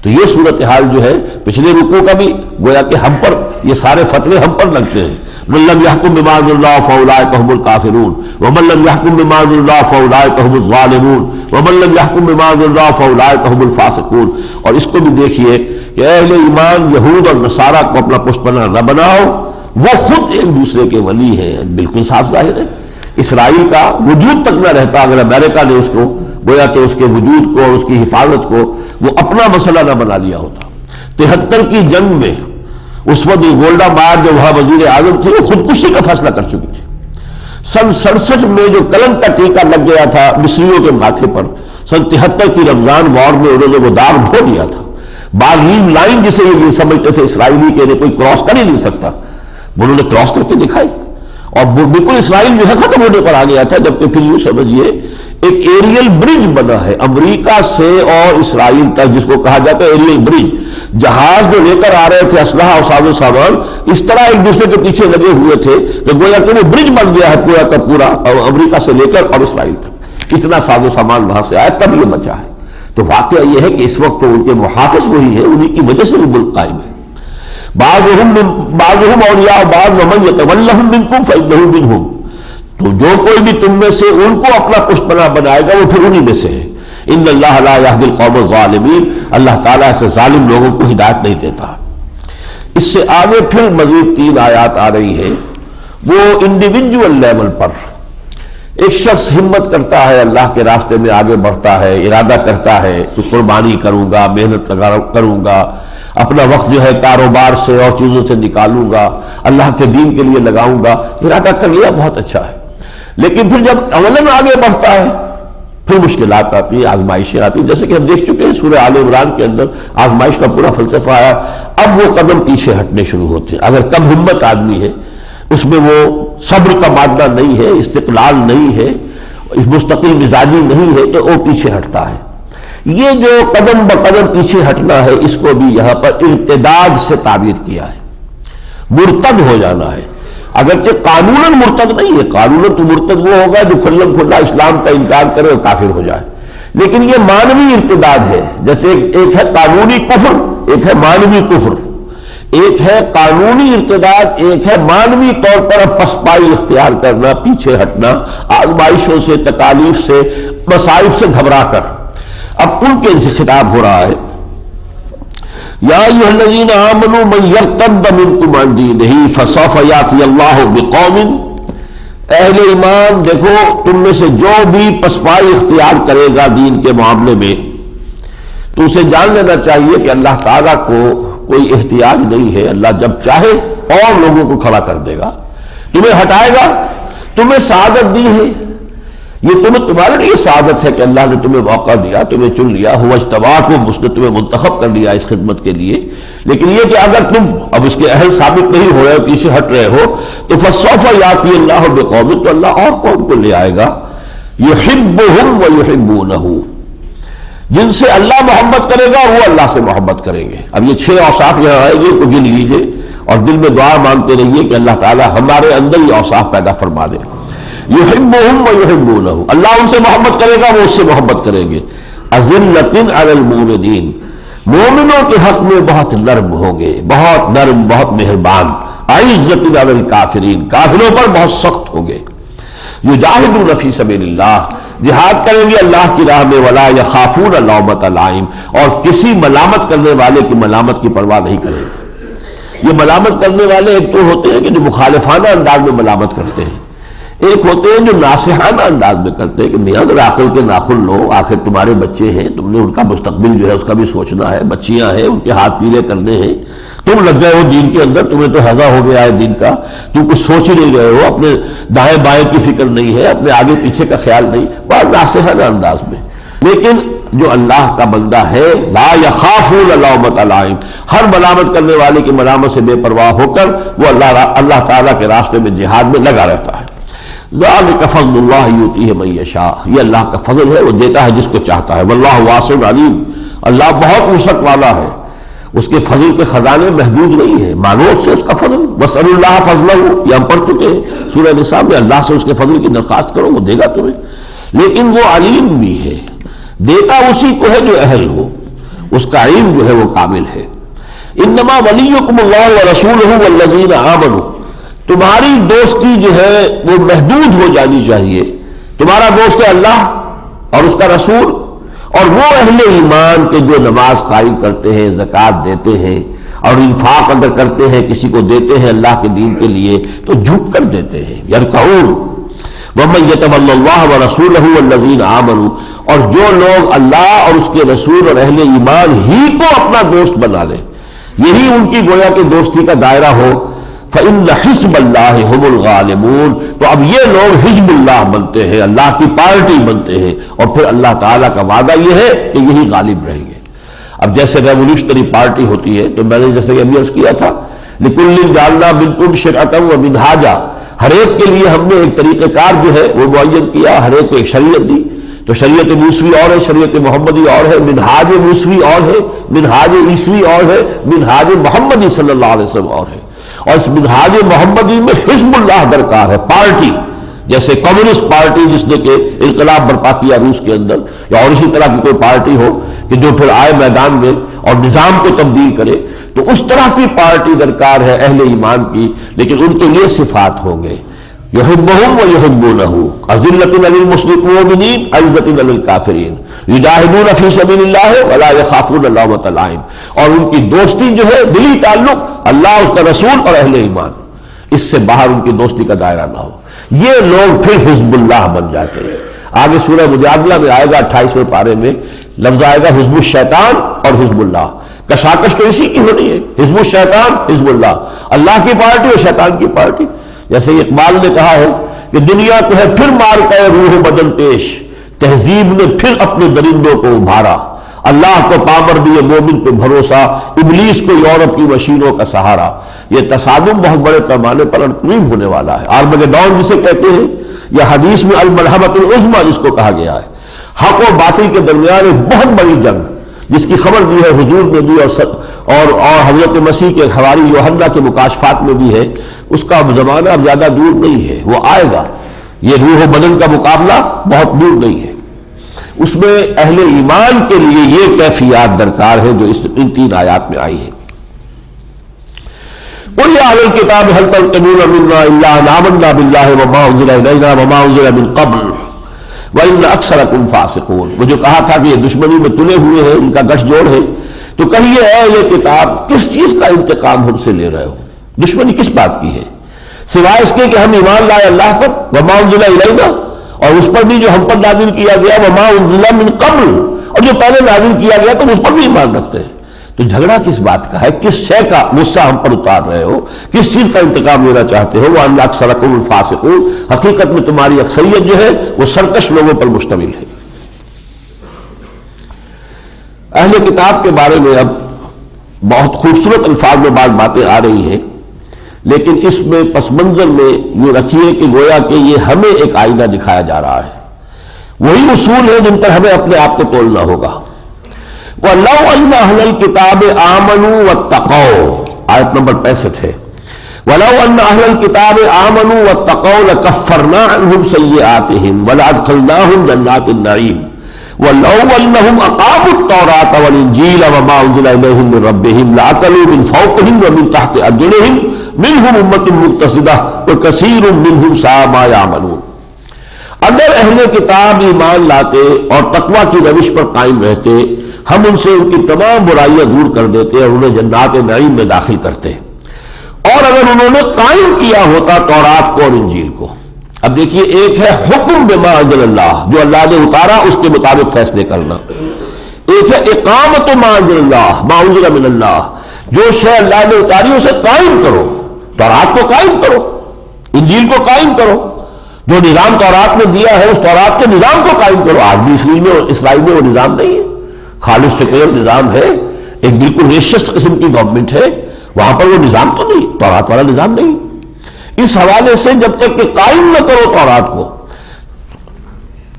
Speaker 1: تو یہ صورتحال جو ہے پچھلے رکوع کا بھی گویا کہ ہم پر یہ سارے فتوے ہم پر لگتے ہیں۔ من لم يحكم بما انزل الله فاولئك هم الكافرون ومن لم يحكم بما انزل الله فاولئك هم الظالمون ومن لم يحكم بما انزل الله فاولئك هم الفاسقون۔ اور اس کو بھی دیکھیے کہ اہل ایمان یہود اور نصارہ کو اپنا پشت پناہ نہ بناؤ، وہ خود ایک دوسرے کے ولی ہیں، بالکل صاف ظاہر ہے۔ اسرائیل کا وجود تک نہ رہتا اگر امریکہ نے اس کو گویا کہ اس کے وجود کو اور اس کی حفاظت کو وہ اپنا مسئلہ نہ بنا لیا ہوتا۔ 73 کی جنگ میں اس وقت گولڈا مائر جو وہاں وزیر اعظم تھی وہ خودکشی کا فیصلہ کر چکی تھی۔ سن 67 میں جو کلنک کا ٹیکہ لگ گیا تھا مصریوں کے ماتھے پر، سن 73 کی رمضان وار میں انہوں نے وہ داغ ڈھو دیا تھا۔ بارلین لائن جسے یہ سمجھتے تھے اسرائیلی کہ کوئی کراس کر ہی نہیں سکتا، انہوں نے کراس کر کے دکھائی اور بالکل اسرائیل جو ہے ختم ہونے پر آ گیا تھا، جبکہ پھر یوں سمجھیے ایک ایریل برج بنا ہے امریکہ سے اور اسرائیل تک، جس کو کہا جاتا ہے ایریل برج۔ جہاز جو لے کر آ رہے تھے اسلحہ اور ساز و سامان اس طرح ایک دوسرے کے پیچھے لگے ہوئے تھے کہ گویا کہ وہ برج بن گیا ہے پورا کا پورا امریکہ سے لے کر اور اسرائیل تک، اتنا ساز و سامان وہاں سے آیا تب یہ بچا ہے۔ تو واقعہ یہ ہے کہ اس وقت تو ان کے محافظ وہی ہے، انہی کی وجہ سے وہ ملک قائم ہے۔ بعضهم اولیاء بعض ومن یتولہم منکم فإنہ منہم، تو جو کوئی بھی تم میں سے ان کو اپنا پشت پناہ بنائے گا وہ پھر انہی میں سے ہے۔ ان اللہ لا یہدی القوم الظالمین، اللہ تعالیٰ ایسے ظالم لوگوں کو ہدایت نہیں دیتا۔ اس سے آگے پھر مزید 3 آیات آ رہی ہیں، وہ انڈیویجول لیول پر ایک شخص ہمت کرتا ہے، اللہ کے راستے میں آگے بڑھتا ہے، ارادہ کرتا ہے کہ قربانی کروں گا، محنت کروں گا، اپنا وقت جو ہے کاروبار سے اور چیزوں سے نکالوں گا، اللہ کے دین کے لیے لگاؤں گا، ارادہ کر لیا بہت اچھا ہے۔ لیکن پھر جب عملاً آگے بڑھتا ہے پھر مشکلات آتی ہیں، آزمائشیں آتی ہیں، جیسے کہ ہم دیکھ چکے ہیں سورہ آل عمران کے اندر آزمائش کا پورا فلسفہ آیا۔ اب وہ قدم پیچھے ہٹنے شروع ہوتے ہیں۔ اگر کم ہمت آدمی ہے، اس میں وہ صبر کا مادہ نہیں ہے، استقلال نہیں ہے، مستقل مزاجی نہیں ہے، تو وہ پیچھے ہٹتا ہے۔ یہ جو قدم بقدم پیچھے ہٹنا ہے اس کو بھی یہاں پر ارتداد سے تعبیر کیا ہے، مرتد ہو جانا ہے۔ اگرچہ قانوناً مرتد نہیں ہے، قانوناً تو مرتد وہ ہوگا جو کھلم کھلا اسلام کا انکار کرے اور کافر ہو جائے، لیکن یہ مانوی ارتداد ہے۔ جیسے ایک ہے قانونی کفر، ایک ہے مانوی کفر، ایک ہے قانونی ارتداد، ایک ہے مانوی طور پر پسپائی اختیار کرنا، پیچھے ہٹنا، آزمائشوں سے، تکالیف سے، مصائب سے گھبرا کر۔ اب ان کے سے خطاب ہو رہا ہے، یا ایھا الذین آمنوا من یرتد منکم عن دینہ فسوف یأتی اللہ بقوم، اہل ایمان دیکھو تم میں سے جو بھی پسپائی اختیار کرے گا دین کے معاملے میں تو اسے جان لینا چاہیے کہ اللہ تعالیٰ کو کوئی احتیاج نہیں ہے، اللہ جب چاہے اور لوگوں کو کھڑا کر دے گا، تمہیں ہٹائے گا۔ تمہیں سعادت دی ہے، یہ تمہارے لیے سعادت ہے کہ اللہ نے تمہیں موقع دیا، تمہیں چن لیا، هو اجتباکم، اس نے تمہیں منتخب کر لیا اس خدمت کے لیے۔ لیکن یہ کہ اگر تم اب اس کے اہل ثابت نہیں ہو رہے ہو، پیچھے ہٹ رہے ہو، تو فسوف یأتی اللہ بقوم، تو اللہ اور قوم کو لے آئے گا، یحبہم ویحبونہ، جن سے اللہ محبت کرے گا وہ اللہ سے محبت کریں گے۔ اب یہ 6 اوصاف یہاں آئے گے، تو گن لیجئے اور دل میں دعا مانگتے رہیے کہ اللہ تعالی ہمارے اندر یہ اوصاف پیدا فرما دے۔ یحبہم ویحبونہ، اللہ ان سے محبت کرے گا، وہ اس سے محبت کریں گے۔ اذلۃ علی المؤمنین، مومنوں کے حق میں بہت نرم ہوں گے، بہت نرم، بہت مہربان۔ اعزۃ علی الکافرین، کافروں پر بہت سخت ہوں گے۔ یجاہدون فی سبیل اللہ، جہاد کریں گے اللہ کی راہ میں، ولا یخافون لومۃ لائم، اور کسی ملامت کرنے والے کی ملامت کی پرواہ نہیں کریں گے۔ یہ ملامت کرنے والے ایک تو ہوتے ہیں کہ جو مخالفانہ انداز میں ملامت کرتے ہیں، ایک ہوتے ہیں جو ناصحانہ انداز میں کرتے ہیں کہ میاں ذرا عقل کے ناخن لو، آخر تمہارے بچے ہیں، تم نے ان کا مستقبل جو ہے اس کا بھی سوچنا ہے، بچیاں ہیں ان کے ہاتھ پیلے کرنے ہیں، تم لگ گئے ہو دین کے اندر، تمہیں تو ہیضہ ہو گیا ہے دین کا، تم کچھ سوچ ہی نہیں رہے ہو، اپنے دائیں بائیں کی فکر نہیں ہے، اپنے آگے پیچھے کا خیال نہیں، بہت ناصحانہ انداز میں۔ لیکن جو اللہ کا بندہ ہے، لا یخافون لومۃ لائم، ہر ملامت کرنے والے کی ملامت سے بے پرواہ ہو کر وہ اللہ تعالیٰ کے راستے میں جہاد میں لگا رہتا ہے۔ ذالک فضل اللہ یؤتیہ من یشاء، یہ اللہ کا فضل ہے، وہ دیتا ہے جس کو چاہتا ہے۔ واللہ واسع علیم، اللہ بہت وسعت والا ہے، اس کے فضل کے خزانے محدود نہیں ہیں، مانو اس سے اس کا فضل۔ واسألوا اللہ فضلہ، یہ ہم پڑھ چکے ہیں سورہ نساء میں، اللہ سے اس کے فضل کی درخواست کرو وہ دے گا تمہیں۔ لیکن وہ علیم بھی ہے، دیتا اسی کو ہے جو اہل ہو، اس کا علم جو ہے وہ کامل ہے۔ انما ولیکم اللہ ورسولہ والذین آمنوا، تمہاری دوستی جو ہے وہ محدود ہو جانی چاہیے، تمہارا دوست ہے اللہ اور اس کا رسول، اور وہ اہل ایمان کے جو نماز قائم کرتے ہیں، زکوٰۃ دیتے ہیں، اور انفاق اگر کرتے ہیں، کسی کو دیتے ہیں اللہ کے دین کے لیے تو جھک کر دیتے ہیں، یرکعون وَمَن يَتَوَلَّ اللَّهَ وَرَسُولَهُ وَالَّذِينَ آمَنُوا، اور جو لوگ اللہ اور اس کے رسول اور اہل ایمان ہی کو اپنا دوست بنا لے، یہی ان کی گویا کہ دوستی کا دائرہ ہو، فَإِنَّ حِزْبَ اللَّهِ هُمُ الْغَالِبُونَ، تو اب یہ لوگ حزب اللہ بنتے ہیں، اللہ کی پارٹی بنتے ہیں، اور پھر اللہ تعالیٰ کا وعدہ یہ ہے کہ یہی غالب رہیں گے۔ اب جیسے ریولوشنری پارٹی ہوتی ہے، تو میں نے جیسے کہ ابھی عرض کیا تھا، لِكُلٍّ جَعَلْنَا مِنْكُمْ شِرْعَةً وَمِنْهَاجًا، ہر ایک کے لیے ہم نے ایک طریقہ کار جو ہے وہ معین کیا، ہر ایک کو ایک شریعت دی، تو شریعت موسوی اور ہے، شریعت محمدی اور ہے، منہاج موسوی اور ہے، منہاج عیسوی اور ہے، منہاج محمدی صلی اللہ علیہ وسلم اور ہے، اور اس منہاج محمدی میں حزب اللہ درکار ہے، پارٹی، جیسے کمیونسٹ پارٹی جس نے کہ انقلاب برپا کیا روس کے اندر، یا اور اسی طرح کی کوئی پارٹی ہو کہ جو پھر آئے میدان میں اور نظام کو تبدیل کرے، تو اس طرح کی پارٹی درکار ہے اہل ایمان کی، لیکن ان کے لیے صفات ہوں گے، یحبہم و یحبونہ، اذلۃ علی المؤمنین عزۃ علی الکافرین، یجاہدون فی سبیل اللہ ولا یخافون لومۃ لائم، اور ان کی دوستی جو ہے دلی تعلق اللہ، اس کا رسول اور اہل ایمان، اس سے باہر ان کی دوستی کا دائرہ نہ ہو، یہ لوگ پھر حزب اللہ بن جاتے ہیں۔ آگے سورہ مجادلہ میں آئے گا 28ویں پارے میں لفظ آئے گا حزب الشیطان اور حزب اللہ، کشاکش تو اسی کی ہونی ہے، حزب الشیطان حزب اللہ، اللہ کی پارٹی اور شیطان کی پارٹی۔ جیسے اقبال نے کہا ہے کہ دنیا کو ہے پھر مار کا روح بدن پیش، تہذیب نے پھر اپنے درندوں کو ابھارا، اللہ کو پامر دیے مومن پہ بھروسہ، ابلیس کو یورپ کی مشینوں کا سہارا۔ یہ تصادم بہت بڑے پیمانے پر قریب ہونے والا ہے، آرمگیڈون جسے کہتے ہیں، یا حدیث میں الملحمۃ العظمیٰ جس کو کہا گیا ہے، حق و باطل کے درمیان ایک بہت بڑی جنگ، جس کی خبر دی ہے حضور نے بھی اور حضرت مسیح کے حواری یوحنا کے مکاشفات میں بھی ہے، اس کا زمانہ اب زیادہ دور نہیں ہے، وہ آئے گا، یہ روح و بدن کا مقابلہ بہت دور نہیں ہے، اس میں اہل ایمان کے لیے یہ کیفیات درکار ہے جو ان 3 آیات میں آئی ہے۔ قُلْ يَا أَهْلَ الْكِتَابِ هَلْ تَنْقِمُونَ مِنَّا إِلَّا أَنْ آمَنَّا بِاللَّهِ وَمَا أُنزِلَ إِلَيْنَا وَمَا أُنزِلَ مِنْ قَبْلُ وَإِنَّ أَكْثَرَكُمْ فَاسِقُونَ، وہ جو کہا تھا کہ یہ دشمنی میں تلے ہوئے ہیں، ان کا گٹھ جوڑ ہے، تو کہیے اے یہ کتاب کس چیز کا انتقام ہم سے لے رہے ہو؟ دشمنی کس بات کی ہے؟ سوائے اس کے کہ ہم ایمان لائے اللہ پر، وَمَا أُنزِلَ إِلَيْنَا، اور اس پر بھی جو ہم پر نازل کیا گیا، وَمَا أُنزِلَ مِنْ قَبْلُ، اور جو پہلے نازل کیا گیا تو اس پر بھی ایمان رکھتے ہیں، تو جھگڑا کس بات کا ہے؟ کس شے کا غصہ ہم پر اتار رہے ہو؟ کس چیز کا انتقام لینا چاہتے ہو؟ وَأَنَّ أَكْثَرَكُمُ الْفَاسِقُونَ، حقیقت میں تمہاری اکثریت جو ہے وہ سرکش لوگوں پر مشتمل ہے۔ اہل کتاب کے بارے میں اب بہت خوبصورت الفاظ میں بعض باتیں آ رہی ہیں، لیکن اس میں پس منظر میں یہ رکھیے کہ گویا کہ یہ ہمیں ایک آئینہ دکھایا جا رہا ہے، وہی اصول ہے جن پر ہمیں اپنے آپ کو تولنا ہوگا۔ وَلَوْ أَنَّ أَهْلَ الْكِتَابِ آمَنُوا وَاتَّقَوْا، آیت نمبر 65 ہے، وَلَوْ أَنَّ أَهْلَ الْكِتَابِ آمَنُوا وَاتَّقَوْا لَكَفَّرْنَا عَنْهُمْ سَيِّئَاتِهِمْ وَلَأَدْخَلْنَاهُمْ جَنَّاتِ النَّعِيمِ وَلَوْ أَنَّهُمْ أَقَامُوا التَّوْرَاةَ وَالْإِنْجِيلَ وَمَا أُنزِلَ إِلَيْهِمْ مِنْ رَبِّهِمْ لَأَكَلُوا مِنْ فَوْقِهِمْ وَمِنْ تَحْتِ أَرْجُلِهِمْ مِنْهُمْ أُمَّةٌ مُّقْتَصِدَةٌ وَكَثِيرٌ مِّنْهُمْ سَاءَ مَا يَعْمَلُونَ۔ اگر اہل کتاب ایمان لاتے اور تقوی کی روش پر قائم رہتے، ہم ان سے ان کی تمام برائیاں دور کر دیتے اور انہیں جنات نعیم میں داخل کرتے، اور اگر انہوں نے قائم کیا ہوتا تورات کو اور انجیل کو۔ اب دیکھیے، ایک ہے حکم بما انزل اللہ، جو اللہ نے اتارا اس کے مطابق فیصلے کرنا، ایک ہے اقامت ما انزل اللہ، ما انزل من اللہ، جو شے اللہ نے اتاری اسے قائم کرو، تورات کو قائم کرو، انجیل کو قائم کرو، جو نظام تورات نے دیا ہے اس تورات کے نظام کو قائم کرو۔ آج بھی اسرائیل میں وہ نظام نہیں ہے، خالص سیکولر نظام ہے، ایک بالکل ریشسٹ قسم کی گورنمنٹ ہے، وہاں پر وہ نظام تو نہیں، تورات والا نظام نہیں۔ اس حوالے سے جب تک کہ قائم نہ کرو تورات کو،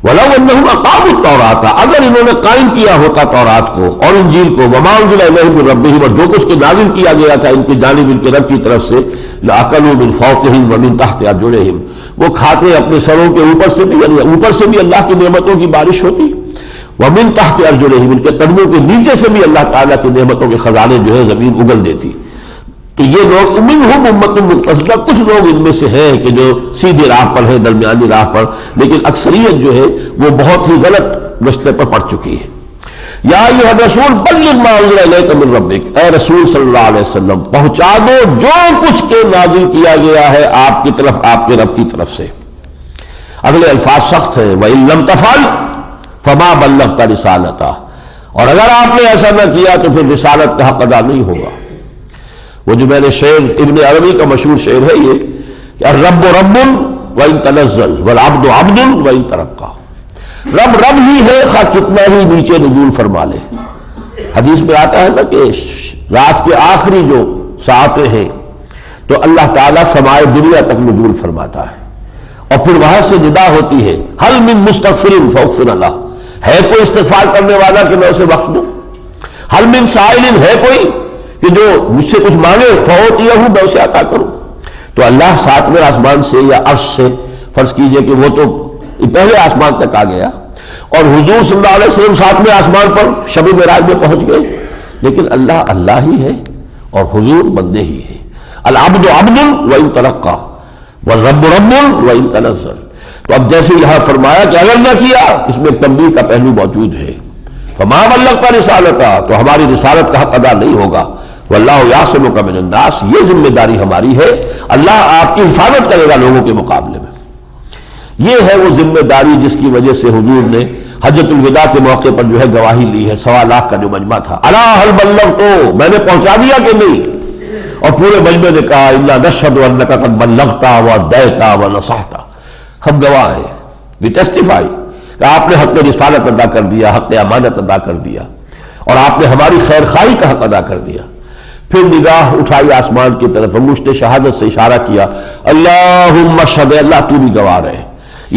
Speaker 1: وَلَوْ أَنَّهُمْ أَقَامُوا التَّوْرَاةَ، اگر انہوں نے قائم کیا ہوتا تورات کو اور انجیل کو، وَمَا أُنزِلَ إِلَيْهِم مِّن رَّبِّهِمْ، اور جو کچھ کے نازل کیا گیا تھا ان کی جانب ان کے رب کی طرف سے، لَأَكَلُوا مِنْ فَوْقِهِمْ وَمِنْ تَحْتِ أَرْجُلِهِمْ، وہ کھاتے اپنے سروں کے اوپر سے بھی، یعنی اوپر سے بھی اللہ کی نعمتوں کی بارش ہوتی، وَمِنْ تَحْتِ أَرْجُلِهِمْ، ان کے قدموں کے نیچے سے بھی اللہ تعالیٰ کی نعمتوں کے خزانے جو ہے زمین اگل دیتی۔ تو یہ لوگ منہم امۃ مقتصدہ، کچھ لوگ ان میں سے ہیں کہ جو سیدھی راہ پر ہے، درمیانی راہ پر، لیکن اکثریت جو ہے وہ بہت ہی غلط رستے پر پڑ چکی ہے۔ یا ایھا الرسول بلغ ما انزل الیک من ربک، اے رسول صلی اللہ علیہ وسلم پہنچا دو جو کچھ کے نازل کیا گیا ہے آپ کی طرف، آپ کے رب کی طرف سے۔ اگلے الفاظ سخت ہیں، وَإِن لَّمْ تَفْعَلْ فَمَا بَلَّغْتَ رِسَالَتَهُ، اور اگر آپ نے ایسا نہ کیا تو پھر رسالت کا حق ادا نہیں ہوگا۔ وہ جو میں نے شعر ابن عربی کا مشہور شعر ہے یہ کہ الرب رب وَإِن تنزل والعبد عبد وَإِن ترقى، رب رب ہی ہے خواہ کتنا ہی نیچے نزول فرما لے۔ حدیث میں آتا ہے نا کہ رات کے آخری جو ساعتیں ہیں تو اللہ تعالیٰ سمائے دنیا تک نزول فرماتا ہے، اور پھر وہاں سے ندا ہوتی ہے حل من مستغفر فاغفر له، ہے کوئی استغفار کرنے والا کہ میں اسے بخش دوں؟ حل من سائل، ہے کوئی کہ جو مجھ سے کچھ مانگے فاعطیہ میں اسے عطا کروں؟ تو اللہ ساتویں آسمان سے یا عرش سے، فرض کیجئے کہ وہ تو پہلے آسمان تک آ گیا اور حضور صلی اللہ علیہ وسلم ساتویں آسمان پر شب معراج میں پہنچ گئے، لیکن اللہ اللہ ہی ہے اور حضور بندے ہی ہے۔ العبد عبد وإن ترقى والرب رب وإن تنزل۔ تو اب جیسے یہاں فرمایا کہ اگر نہ کیا، اس میں تنبیہ کا پہلو موجود ہے، فما بلغت رسالتہ، تو ہماری رسالت کا حق ادا نہیں ہوگا، واللہ یعصمک من الناس، یہ ذمہ داری ہماری ہے، اللہ آپ کی حفاظت کرے گا لوگوں کے مقابلے میں۔ یہ ہے وہ ذمہ داری جس کی وجہ سے حضور نے حجۃ الوداع کے موقع پر جو ہے گواہی لی ہے، 1.25 لاکھ کا جو مجمع تھا، الا هل بلغت، میں نے پہنچا دیا کہ نہیں؟ اور پورے مجمع نے کہا انا نشهد انک قد بلغت وادیت ونصحت، ہم گواہ ہیں، وی ٹیسٹیفائی کہ آپ نے حق رسالت ادا کر دیا، حق امانت ادا کر دیا، اور آپ نے ہماری خیر خواہی کا حق ادا کر دیا۔ پھر نگاہ اٹھائی آسمان کی طرف، انگشت شہادت سے اشارہ کیا، اللہم اشہد، اللہ تو بھی گواہ رہے۔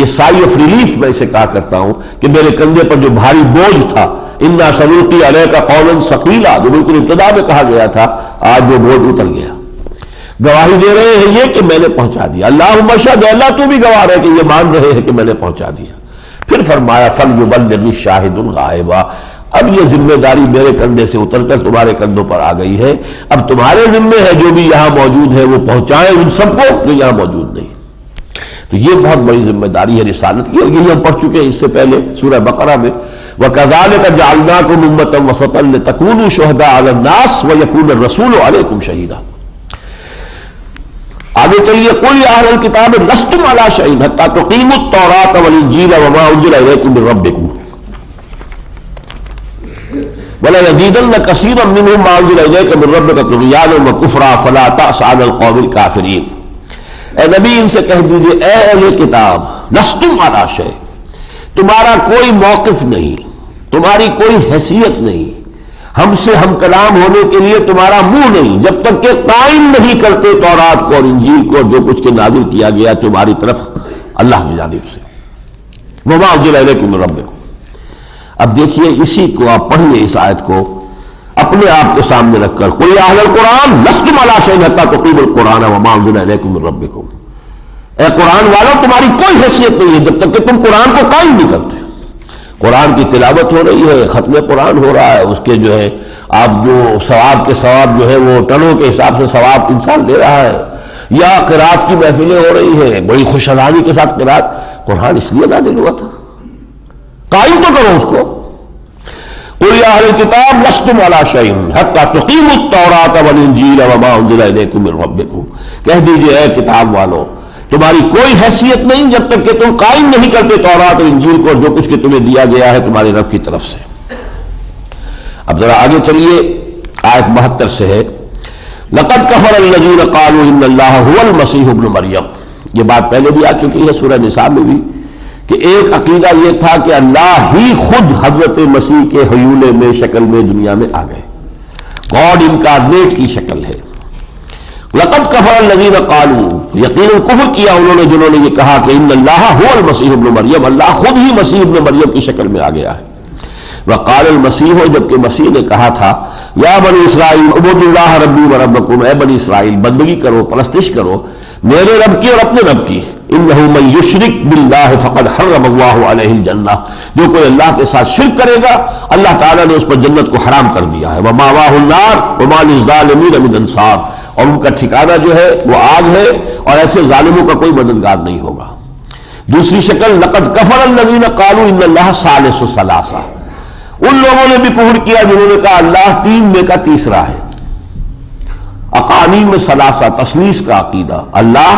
Speaker 1: یہ سائی آف ریلیف میں اسے کہا کرتا ہوں کہ میرے کندھے پر جو بھاری بوجھ تھا، انا سنلقی علیک قولا ثقیلا، جو بالکل ابتدا میں کہا گیا تھا، آج وہ بوجھ اتر گیا۔ گواہی دے رہے ہیں یہ کہ میں نے پہنچا دیا، اللہم اشہد، اللہ تو بھی گواہ رہے کہ یہ مان رہے ہیں کہ میں نے پہنچا دیا۔ پھر فرمایا فلیبلغ الشاہد الغائب، اب یہ ذمہ داری میرے کندھے سے اتر کر تمہارے کندھوں پر آ گئی ہے، اب تمہارے ذمہ ہے جو بھی یہاں موجود ہے وہ پہنچائیں ان سب کو جو یہاں موجود نہیں۔ تو یہ بہت بڑی ذمہ داری ہے رسالت کی، اور یہی ہم پڑھ چکے ہیں اس سے پہلے سورہ بقرہ میں، وَكَذَلِكَ جَعَلْنَاكُمْ أُمَّةً وَسَطًا لِتَكُونُوا شُهَدَاءَ عَلَى النَّاسِ وَيَكُونَ الرَّسُولُ عَلَيْكُمْ شَهِيدًا۔ آگے چلیے، قُلْ يَا أَهْلَ الْكِتَابِ لَسْتُمْ عَلَى شَيْءٍ حَتَّى تُقِيمُوا التَّوْرَاةَ وَالْإِنْجِيلَ وَمَا أُنزِلَ إِلَيْكُمْ مِنْ رَبِّكُمْ وَلَيَزِيدَنَّ كَثِيرًا مِّنْهُم مَّا أُنزِلَ إِلَيْكَ مِنْ رَبِّكَ طُغْيَانًا وَكُفْرًا فَلَا تَأْسَ عَلَى الْقَوْمِ الْكَافِرِينَ۔ اے نبی ان سے کہہ دیجئے، اے اہل کتاب، لستم علی شیء، تمہارا کوئی موقف نہیں، تمہاری کوئی حیثیت نہیں، ہم سے ہم کلام ہونے کے لیے تمہارا منہ نہیں، جب تک کہ قائم نہیں کرتے تورات کو اور انجیل کو، جو کچھ کے نازل کیا گیا تمہاری طرف اللہ کی جانب سے، وما انزل الیکم من ربکم۔ اب دیکھیے اسی کو آپ پڑھیے، اس آیت کو اپنے آپ کے سامنے رکھ کر، قل یا اہل القرآن لستم علی شیء حتی تقیموا القرآن وما انزل الیکم من ربکم، اے قرآن والوں تمہاری کوئی حیثیت نہیں ہے جب تک کہ تم قرآن کو قائم نہیں کرتے۔ قرآن کی تلاوت ہو رہی ہے، ختم قرآن ہو رہا ہے، اس کے جو ہے آپ جو ثواب کے ثواب جو ہے وہ ٹنوں کے حساب سے ثواب انسان لے رہا ہے، یا قرات کی محفلیں ہو رہی ہے، بڑی خوشحالی کے ساتھ قرات، قرآن اس لیے نازل ہوا تھا، قائم تو کرو اس کو۔ قل یا اہل الکتاب لستم علی شیء حتی تقیموا التوراۃ والانجیل وما انزل الیکم من ربکم، کہہ دیجئے اے کتاب والوں تمہاری کوئی حیثیت نہیں جب تک کہ تم قائم نہیں کرتے تورات اور انجیل کو، جو کچھ کہ تمہیں دیا گیا ہے تمہارے رب کی طرف سے۔ اب ذرا آگے چلیے، آیت 72 سے ہے، لقد کفر الذین قالوا ان اللہ هو المسیح ابن مریم، یہ بات پہلے بھی آ چکی ہے سورہ نساء میں بھی، کہ ایک عقیدہ یہ تھا کہ اللہ ہی خود حضرت مسیح کے حیولے میں شکل میں دنیا میں آ گئے، گاڈ انکارنیٹ کی شکل ہے۔ لقد کفر الذین قالوا، یقیناً کفر کیا انہوں نے جنہوں نے یہ کہا کہ ان اللہ هو المسیح ابن مریم، اللہ خود ہی مسیح ابن مریم کی شکل میں آ گیا ہے۔ وقال المسیح، جبکہ مسیح نے کہا تھا یا بنی اسرائیل اعبدوا اللہ ربی و ربکم، اے بنی اسرائیل بندگی کرو، پرستش کرو میرے رب کی اور اپنے رب کی، انہ من یشرک باللہ فقد حرم اللہ علیہ الجنہ، جو کوئی اللہ کے ساتھ شرک کرے گا اللہ تعالیٰ نے اس پر جنت کو حرام کر دیا ہے، ومأواہ النار وما للظالمین من انصار، اور ان کا ٹھکانہ جو ہے وہ آگ ہے اور ایسے ظالموں کا کوئی مددگار نہیں ہوگا۔ دوسری شکل، لقد کفر الذین قالوا ان اللہ ثالث ثلاثہ، ان لوگوں نے بھی کفر کیا جنہوں نے کہا اللہ تین میں کا تیسرا ہے۔ اقانیم میں ثلاثہ، تثلیث کا عقیدہ، اللہ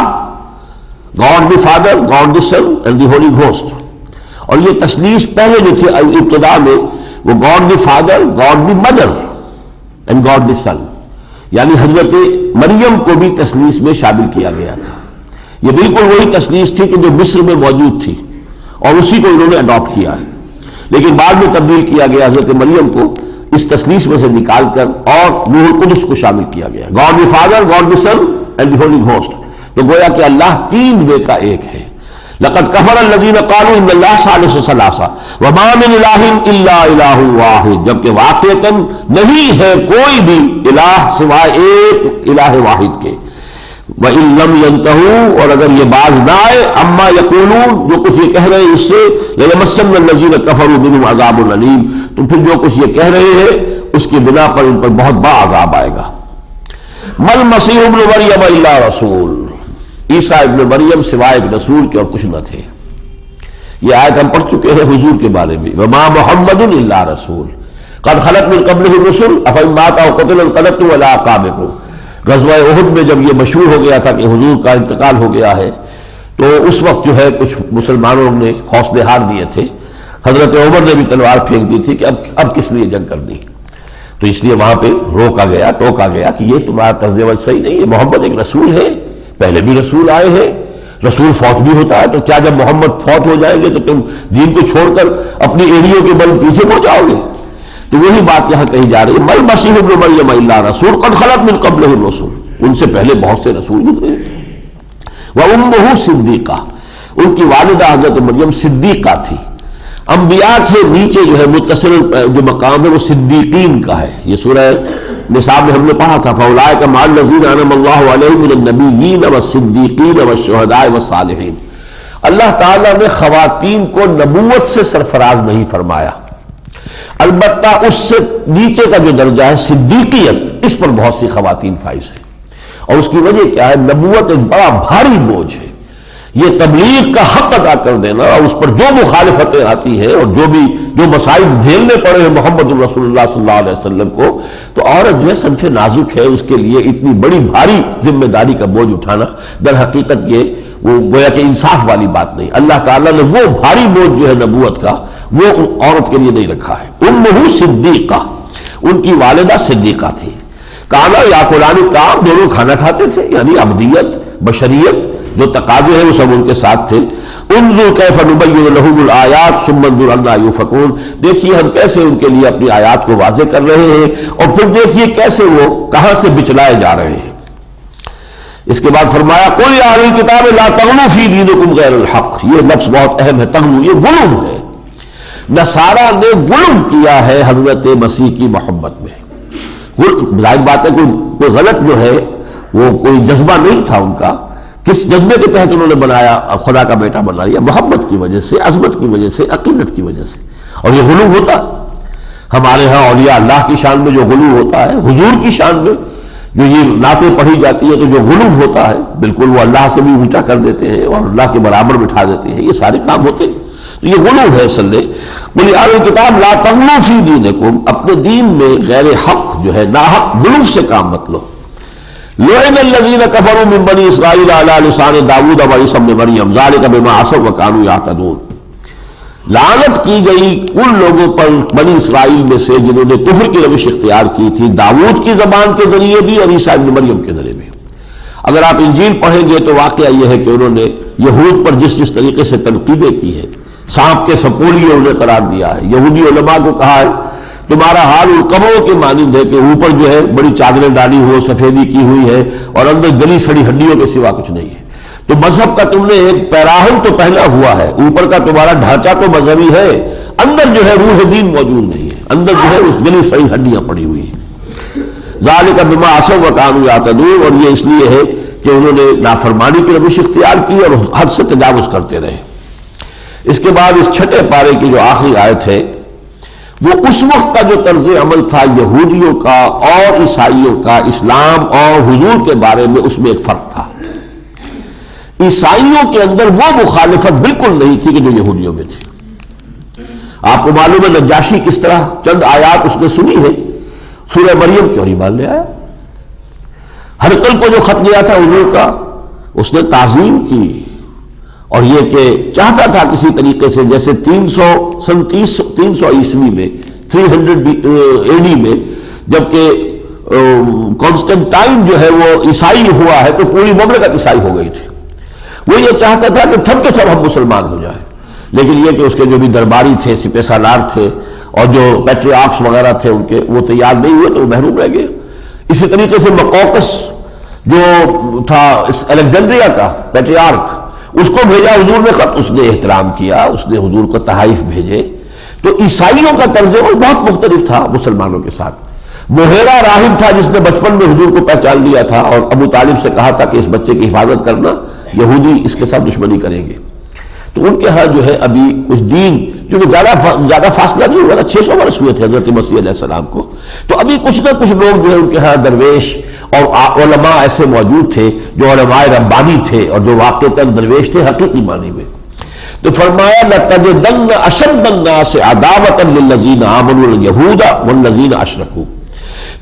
Speaker 1: God the father, God the son and the Holi Ghost. اور یہ تثلیث پہلے جو تھی ابتدا میں وہ God the father, God the mother and God the son, یعنی حضرت مریم کو بھی تثلیث میں شامل کیا گیا تھا. یہ بالکل وہی تثلیث تھی کہ جو مصر میں موجود تھی اور اسی کو انہوں نے اڈاپٹ کیا ہے، لیکن بعد میں تبدیل کیا گیا حضرت مریم کو اس تثلیث میں سے نکال کر اور روح القدس کو شامل کیا گیا. God the father, God the son and the Holi ghost. تو گویا کہ اللہ تین وے کا ایک ہے. لقد کفر الذین قالوا ان اللہ ثالث ثلاثہ وما من الہ الا الہ واحد، جبکہ واقعتاً نہیں ہے کوئی بھی الہ سوائے ایک الہ واحد کے. وَإِن لَّمْ يَنْتَهُوا، اور اگر یہ باز نہ آئے، اما یقولون، جو کچھ یہ کہہ رہے ہیں اس سے، لَيَمَسَّنَّ الَّذِينَ كَفَرُوا مِنْهُمْ عَذَابٌ أَلِيمٌ، تو پھر جو کچھ یہ کہہ رہے ہیں اس کی بنا پر ان پر بہت بڑا عذاب آئے گا. مَا الْمَسِيحُ ابْنُ مَرْيَمَ إِلَّا رَسُولٌ، عیسیٰ ابن مریم سوائے ایک رسول کے اور کچھ نہ تھے. یہ آیت ہم پڑھ چکے ہیں حضور کے بارے میں، وَمَا مُحَمَّدٌ إِلَّا رَسُولٌ قَدْ خَلَتْ مِن قَبْلِهِ الرُّسُلُ أَفَإِن مَاتَ أَوْ قُتِلَ انقلبتم عَلَىٰ أَعْقَابِكُمْ. غزوہ احد میں جب یہ مشہور ہو گیا تھا کہ حضور کا انتقال ہو گیا ہے، تو اس وقت جو ہے کچھ مسلمانوں نے حوصلے ہار دیے تھے. حضرت عمر نے بھی تلوار پھینک دی تھی کہ اب کس لیے جنگ کرنی. تو اس لیے وہاں پہ روکا گیا، ٹوکا گیا کہ یہ تمہارا طرز عمل صحیح نہیں ہے. محمد ایک رسول ہے، پہلے بھی رسول آئے ہیں، رسول فوت بھی ہوتا ہے، تو کیا جب محمد فوت ہو جائیں گے تو تم دین کو چھوڑ کر اپنی ایڑیوں کے بل پیچھے مڑ جاؤ گے؟ تو وہی بات یہاں کہی جا رہی ہے، مل مسیح ابن مریم الا رسول قد خلت من قبلہ الرسل، ان سے پہلے بہت سے رسول گزرے تھے. وامہ صدیقہ، ان کی والدہ حضرت مریم صدیقہ تھی. انبیاء سے نیچے جو ہے متصل جو مقام ہے وہ صدیقین کا ہے. یہ سورہ نساء میں ہم نے پڑھا تھا، فاولئک مع الذین انعم اللہ علیہم من النبیین والصدیقین والشہداء والصالحین. اللہ تعالیٰ نے خواتین کو نبوت سے سرفراز نہیں فرمایا، البتہ اس سے نیچے کا جو درجہ ہے صدیقیت، اس پر بہت سی خواتین فائز ہیں. اور اس کی وجہ کیا ہے؟ نبوت ایک بڑا بھاری بوجھ ہے. یہ تبلیغ کا حق ادا کر دینا، اور اس پر جو مخالفتیں آتی ہیں اور جو مسائل جھیلنے پڑے ہیں محمد رسول اللہ صلی اللہ علیہ وسلم کو، تو عورت جو ہے صنف نازک ہے، اس کے لیے اتنی بڑی بھاری ذمہ داری کا بوجھ اٹھانا در حقیقت یہ وہ گویا کہ انصاف والی بات نہیں. اللہ تعالیٰ نے وہ بھاری بوجھ جو ہے نبوت کا وہ عورت کے لیے نہیں رکھا ہے. امہ صدیقہ، ان کی والدہ صدیقہ تھی. کانا یا قرآن کام، دونوں کھانا کھاتے تھے، یعنی عبدیت بشریت جو تقاضے ہیں وہ سب ان کے ساتھ تھے. انظر کیف نبین لہم الآیات ثم انظر انا یؤفکون، دیکھیے ہم کیسے ان کے لیے اپنی آیات کو واضح کر رہے ہیں، اور پھر دیکھیے کیسے وہ کہاں سے بچلائے جا رہے ہیں. اس کے بعد فرمایا قل یا اہل الکتاب لا تغلوا فی دینکم غیر الحق. یہ لفظ بہت اہم ہے، تغلو یہ غلو ہے. نصارہ نے غلو کیا ہے حضرت مسیح کی محبت میں. ظاہر بات ہے کوئی غلط جو ہے وہ کوئی جذبہ نہیں تھا ان کا. کس جذبے کے تحت انہوں نے بنایا، خدا کا بیٹا بنا لیا؟ محبت کی وجہ سے، عظمت کی وجہ سے، عقیدت کی وجہ سے. اور یہ غلو ہوتا ہمارے ہاں اولیاء اللہ کی شان میں جو غلو ہوتا ہے، حضور کی شان میں جو یہ نعتیں پڑھی جاتی ہے تو جو غلو ہوتا ہے بالکل وہ اللہ سے بھی اونچا کر دیتے ہیں اور اللہ کے برابر بٹھا دیتے ہیں. یہ سارے کام ہوتے ہیں، تو یہ غلو ہے اصل میں. بولی اہل الکتاب لا تغلوا فی دینکم، اپنے دین میں غیر حق جو ہے ناحق غلو سے کام مت لو. لعن الذین کفروا من بنی اسرائیل علی لسان داؤد وعیسی ابن مریم ذلک بما عصوا وکانوا یعتدون. لعنت کی گئی ان لوگوں پر بنی اسرائیل میں سے جنہوں نے کفر کی روش اختیار کی تھی، داؤد کی زبان کے ذریعے بھی اور عیسی ابن مریم کے ذریعے بھی. اگر آپ انجیل پڑھیں گے تو واقعہ یہ ہے کہ انہوں نے یہود پر جس طریقے سے تنقیدیں کی ہے، سانپ کے سپولیے انہیں قرار دیا ہے. یہودی علماء کو کہا ہے تمہارا حال القبروں کے مانند ہے کہ اوپر جو ہے بڑی چادریں ڈالی ہو، سفیدی کی ہوئی ہے، اور اندر گلی سڑی ہڈیوں کے سوا کچھ نہیں ہے. تو مذہب کا تم نے ایک پیراہن تو پہنا ہوا ہے، اوپر کا تمہارا ڈھانچہ تو مذہبی ہے، اندر جو ہے روح دین موجود نہیں ہے، اندر جو ہے اس گلی سڑی ہڈیاں پڑی ہوئی ہیں. ذالک بما عصوا وکانوا یعتدون، اور یہ اس لیے ہے کہ انہوں نے نافرمانی کی روش اختیار کی اور حد سے تجاوز کرتے رہے. اس کے بعد اس چھٹے پارے کی جو آخری آیت ہے وہ اس وقت کا جو طرز عمل تھا یہودیوں کا اور عیسائیوں کا اسلام اور حضور کے بارے میں، اس میں ایک فرق تھا. عیسائیوں کے اندر وہ مخالفت بالکل نہیں تھی کہ جو یہودیوں میں تھی. آپ کو معلوم ہے نجاشی کس طرح چند آیات اس نے سنی ہے سورہ مریم کی اور ایمان لے آیا. ہرقل کو جو خط گیا تھا حضور کا اس نے تعظیم کی، اور یہ کہ چاہتا تھا کسی طریقے سے جیسے 300 عیسوی میں 300 AD میں جبکہ کانسٹنٹائن جو ہے وہ عیسائی ہوا ہے تو پوری مملکت عیسائی ہو گئی تھی. وہ یہ چاہتا تھا کہ سب کے سب ہم مسلمان ہو جائیں، لیکن یہ کہ اس کے جو بھی درباری تھے، سپہ سالار تھے اور جو پیٹریارکس وغیرہ تھے ان کے، وہ تیار نہیں ہوئے تو وہ محروم رہ گئے. اسی طریقے سے مقوقس جو تھا الیگزینڈریا کا پیٹریارک، اس کو بھیجا حضور نے خط، اس نے احترام کیا، اس نے حضور کو تحائف بھیجے. تو عیسائیوں کا طرز عمل بہت مختلف تھا مسلمانوں کے ساتھ. موہیرا راہب تھا جس نے بچپن میں حضور کو پہچان لیا تھا اور ابو طالب سے کہا تھا کہ اس بچے کی حفاظت کرنا، یہودی اس کے ساتھ دشمنی کریں گے. تو ان کے ہاں جو ہے ابھی کچھ دین، جو کہ زیادہ فاصلہ نہیں ہوا تھا، 600 برس ہوئے تھے حضرت مسیح علیہ السلام کو، تو ابھی کچھ نہ کچھ لوگ جو ہے ان کے ہاں درویش اور علماء ایسے موجود تھے جو علماء ربانی تھے اور جو واقعتاً درویش تھے حقیقی معنی میں. تو فرمایا لَتَجِدَنَّ أَشَدَّ النَّاسِ عَدَاوَةً لِلَّذِينَ آمَنُوا الْيَهُودَ وَالَّذِينَ أَشْرَكُوا،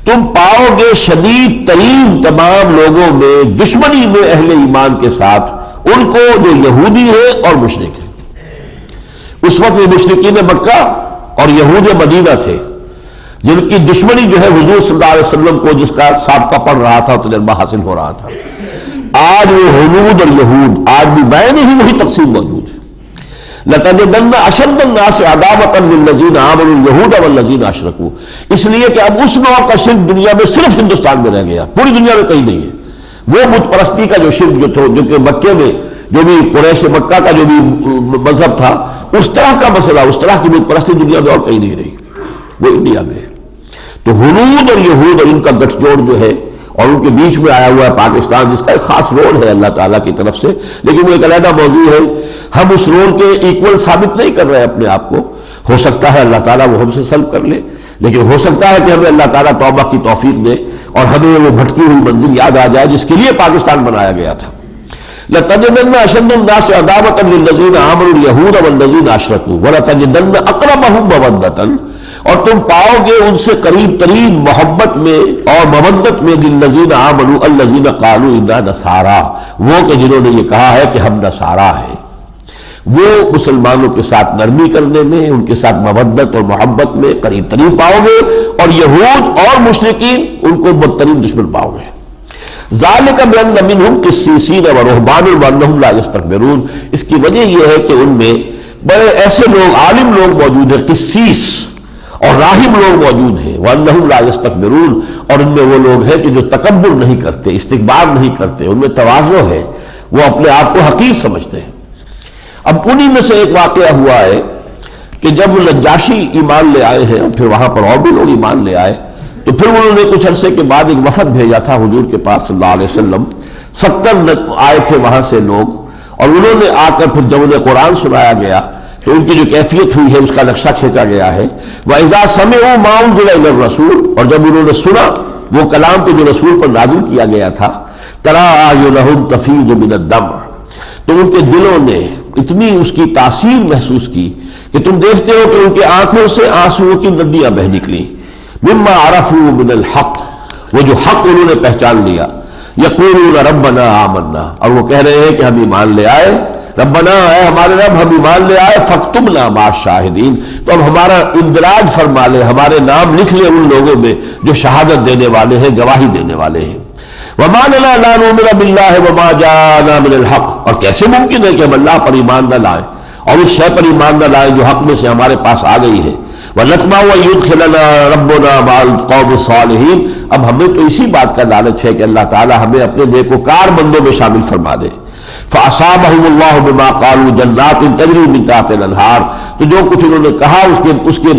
Speaker 1: تم پاؤ گے شدید ترین تمام لوگوں میں دشمنی میں اہل ایمان کے ساتھ ان کو جو یہودی ہے اور مشرک ہے. اس وقت یہ مشرکین مکہ اور یہود مدینہ تھے جن کی دشمنی جو ہے حضور صلی اللہ علیہ وسلم کو جس کا سابقہ پڑ رہا تھا، تجربہ حاصل ہو رہا تھا. آج وہ ہنود اور یہود آج بھی بین ہی وہی تقسیم موجود ہے. لَتَجِدَنَّ أَشَدَّ النَّاسِ عَدَاوَةً لِلَّذِينَ آمَنُوا الْيَهُودَ وَالَّذِينَ أَشْرَكُوا، اس لیے کہ اب اس نوع کا شرک دنیا میں صرف ہندوستان میں رہ گیا، پوری دنیا میں کہیں نہیں ہے. وہ بت پرستی کا جو شرک جو کہ مکے میں جو بھی قریش مکہ کا جو بھی مذہب تھا، اس طرح کا مسئلہ، اس طرح کی بت پرستی دنیا میں اور کہیں نہیں رہی، وہ انڈیا میں ہے. تو ہنود اور یہود اور ان کا گٹھ جوڑ جو ہے اور ان کے بیچ میں آیا ہوا ہے پاکستان، جس کا ایک خاص رول ہے اللہ تعالیٰ کی طرف سے، لیکن وہ ایک علیحدہ موضوع ہے. ہم اس رول کے ایکول ثابت نہیں کر رہے اپنے آپ کو. ہو سکتا ہے اللہ تعالیٰ وہ ہم سے سلب کر لے، لیکن ہو سکتا ہے کہ ہمیں اللہ تعالیٰ توبہ کی توفیق دے اور ہمیں وہ بھٹکی ہوئی منزل یاد آ جائے جس کے لیے پاکستان بنایا گیا تھا. لَتَجِدَنَّ أَشَدَّ النَّاسِ عَدَاوَةً لِلَّذِينَ آمَنُوا الْيَهُودَ وَالَّذِينَ أَشْرَكُوا وَلَتَجِدَنَّ أَقْرَبَهُم مَّوَدَّةً، اور تم پاؤ گے ان سے قریب ترین محبت میں اور مودت میں لِلَّذِينَ آمَنُوا الَّذِينَ قَالُوا إِنَّا نَصَارَىٰ، وہ کہ جنہوں نے یہ کہا ہے کہ ہم نصارہ ہیں. وہ مسلمانوں کے ساتھ نرمی کرنے میں، ان کے ساتھ مودت اور محبت میں قریب ترین پاؤ گے، اور یہود اور مشرکین ان کو بدترین دشمن پاؤ گے. ذَلِكَ بِأَنَّ مِنْهُمْ قِسِّيسِينَ وَرُهْبَانًا وَأَنَّهُمْ لَا يَسْتَكْبِرُونَ، اس کی وجہ یہ ہے کہ ان میں بڑے ایسے لوگ، عالم لوگ موجود ہیں، قسیس اور راہب لوگ موجود ہیں، وَأَنَّهُمْ لَا يَسْتَكْبِرُونَ، اور ان میں وہ لوگ ہیں کہ جو تکبر نہیں کرتے، استکبار نہیں کرتے، ان میں تواضع ہے، وہ اپنے آپ کو حقیر سمجھتے ہیں. اب انہی میں سے ایک واقعہ ہوا ہے کہ جب نجاشی ایمان لے آئے ہیں اور پھر وہاں پر اور بھی لوگ ایمان لے آئے، تو پھر انہوں نے کچھ عرصے کے بعد ایک وفد بھیجا تھا حضور کے پاس صلی اللہ علیہ وسلم. 70 آئے تھے وہاں سے لوگ، اور انہوں نے آ کر پھر جب انہیں قرآن سنایا گیا تو ان کی جو کیفیت ہوئی ہے اس کا نقشہ کھینچا گیا ہے. وَإِذَا سَمِعُوا مَا أُنزِلَ إِلَى الرَّسُولِ، اور جب انہوں نے سنا وہ کلام کو جو رسول پر نازل کیا گیا تھا، تَرَىٰ أَعْيُنَهُمْ تَفِيضُ مِنَ الدَّمْعِ، تو ان کے دلوں نے اتنی اس کی تاثیر محسوس کی کہ تم دیکھتے ہو کہ ان کی آنکھوں سے آنسوؤں کی ندیاں بہہ نکلی. مما عرفوا من الحق، وہ جو حق انہوں نے پہچان لیا. یقولون ربنا آمنا، اور وہ کہہ رہے ہیں کہ ہم ایمان لے آئے، ربنا اے ہمارے رب ہم ایمان لے آئے، فاکتبنا مع الشاہدین، تو اب ہمارا اندراج فرما لے، ہمارے نام لکھ لے ان لوگوں میں جو شہادت دینے والے ہیں، گواہی دینے والے ہیں. وما لنا لا نؤمن بالله وما جاءنا من الحق، اور کیسے ممکن ہے کہ ہم اللہ پر ایمان نہ لائیں اور اس شے پر ایمان نہ لائیں جو حق میں سے ہمارے پاس آ گئی ہے. وَنَطْمَعُ أَن يُدْخِلَنَا رَبُّنَا مَعَ الْقَوْمِ الصَّالِحِينَ، اب ہمیں تو اسی بات کا لالچ ہے کہ اللہ تعالیٰ ہمیں اپنے نیکوکار بندوں میں شامل فرما دے. فَأَصَابَهُمُ اللَّهُ بِمَا قَالُوا جَنَّاتٍ تَجْرِي مِن تَحْتِهَا الْأَنْهَارُ، تو جو کچھ انہوں نے کہا اس کے